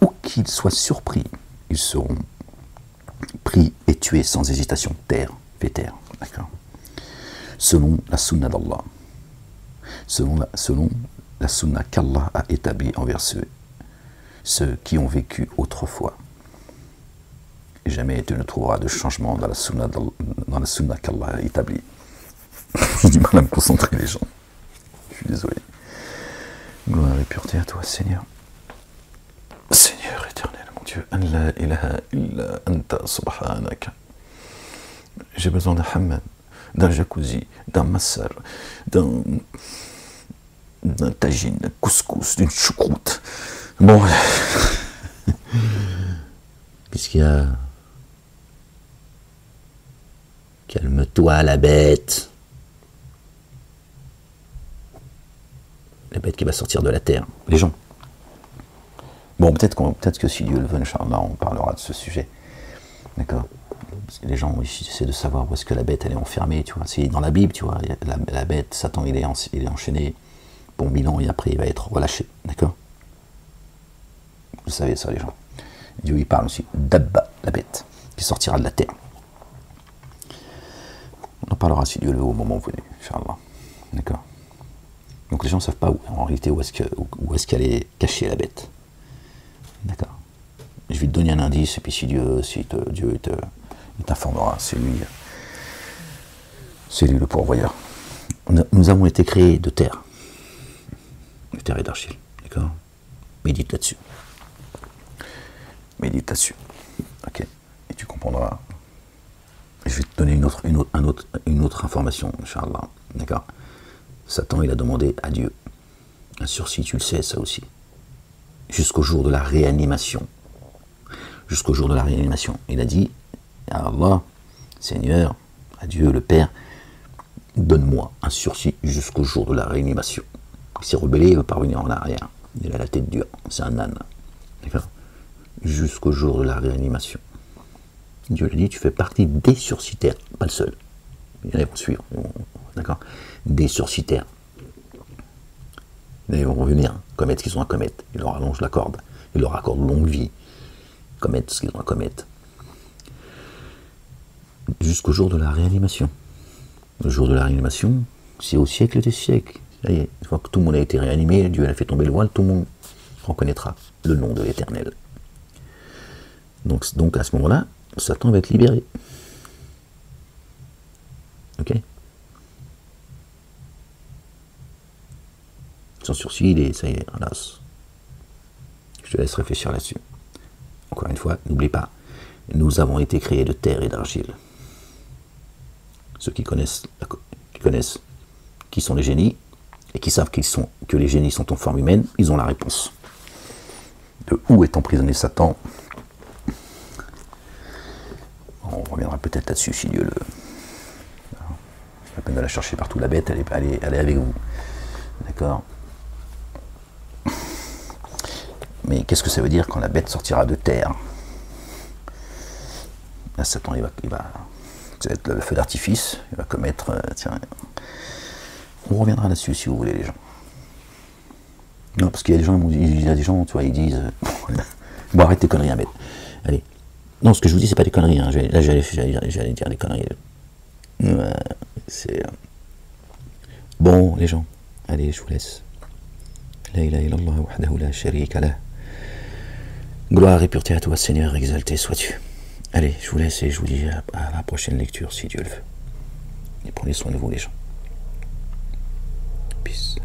où qu'ils soient surpris, ils seront pris et tués sans hésitation. Terre, fait terre. D'accord. Selon la sunna d'Allah. Selon la sunna qu'Allah a établie envers ceux qui ont vécu autrefois. Et jamais tu ne trouveras de changement dans la sunna qu'Allah a établie. J'ai du mal à me concentrer, les gens. Je suis désolé. Gloire et pureté à toi, Seigneur. Seigneur éternel, mon Dieu. An la ilaha illa anta subhanaka. J'ai besoin d'un hammam, d'un jacuzzi, d'un massage, d'un tagine, d'un couscous, d'une choucroute. Bon. Qu'est-ce qu'il y a? Calme-toi, la bête. La bête qui va sortir de la terre. Les gens. Bon, peut-être que si Dieu le veut, Inch'Allah, on parlera de ce sujet. D'accord? Parce que les gens essaient de savoir où est-ce que la bête elle est enfermée, tu vois. C'est dans la Bible, tu vois. La bête, Satan, il est enchaîné pour 1000 ans et après il va être relâché. D'accord? Vous savez ça, les gens. Dieu, il parle aussi d'Abba, la bête, qui sortira de la terre. On en parlera si Dieu le veut au moment venu, Inch'Allah. D'accord? Donc les gens ne savent pas en réalité où est-ce qu'elle est cachée, la bête. D'accord. Je vais te donner un indice, et puis si Dieu t'informera, c'est lui le pourvoyeur. Nous avons été créés de terre et d'argile. D'accord? Médite là-dessus. Médite là-dessus. Ok. Et tu comprendras. Je vais te donner une autre information, Inch'Allah. D'accord? Satan, il a demandé à Dieu un sursis, tu le sais, ça aussi. Jusqu'au jour de la réanimation. Jusqu'au jour de la réanimation. Il a dit à Allah, Seigneur, à Dieu le Père, donne-moi un sursis jusqu'au jour de la réanimation. il s'est rebellé, il ne veut pas revenir en arrière. Il a la tête dure, c'est un âne. D'accord? Jusqu'au jour de la réanimation. Dieu lui dit, tu fais partie des sursitaires, pas le seul. Ils vont suivre, d'accord? Des sursitaires. Ils vont revenir, commettre ce qu'ils ont à commettre. Il leur allonge la corde, il leur accorde longue vie, commettre ce qu'ils ont à commettre. Jusqu'au jour de la réanimation. Le jour de la réanimation, c'est au siècle des siècles. Ça y est, une fois que tout le monde a été réanimé, Dieu a fait tomber le voile, tout le monde reconnaîtra le nom de l'Éternel. Donc à ce moment-là, Satan va être libéré. Ok? Sans sursis, et ça y est, hélas. Je te laisse réfléchir là-dessus. Encore une fois, n'oublie pas, nous avons été créés de terre et d'argile. Ceux qui connaissent qui sont les génies, et qui savent que les génies sont en forme humaine, ils ont la réponse. De où est emprisonné Satan? On reviendra peut-être là-dessus si Dieu le... C'est la peine de la chercher partout, la bête, elle est avec vous. D'accord? Mais qu'est-ce que ça veut dire quand la bête sortira de terre? Là, Satan, il va ça va être le feu d'artifice, il va commettre... tiens, on reviendra là-dessus si vous voulez, les gens. Non, parce qu'il y a des gens, tu vois, ils disent... bon, arrête tes conneries, hein, bête. Allez. Non, ce que je vous dis, c'est pas des conneries. Hein. Là, j'allais dire des conneries. C'est... Bon, les gens, allez, je vous laisse. La ilaha illallah wahdahu la sharika lah. Gloire et pureté à toi, Seigneur, exalté sois-tu. Allez, je vous laisse et je vous dis à la prochaine lecture, si Dieu le veut. Et prenez soin de vous, les gens. Peace.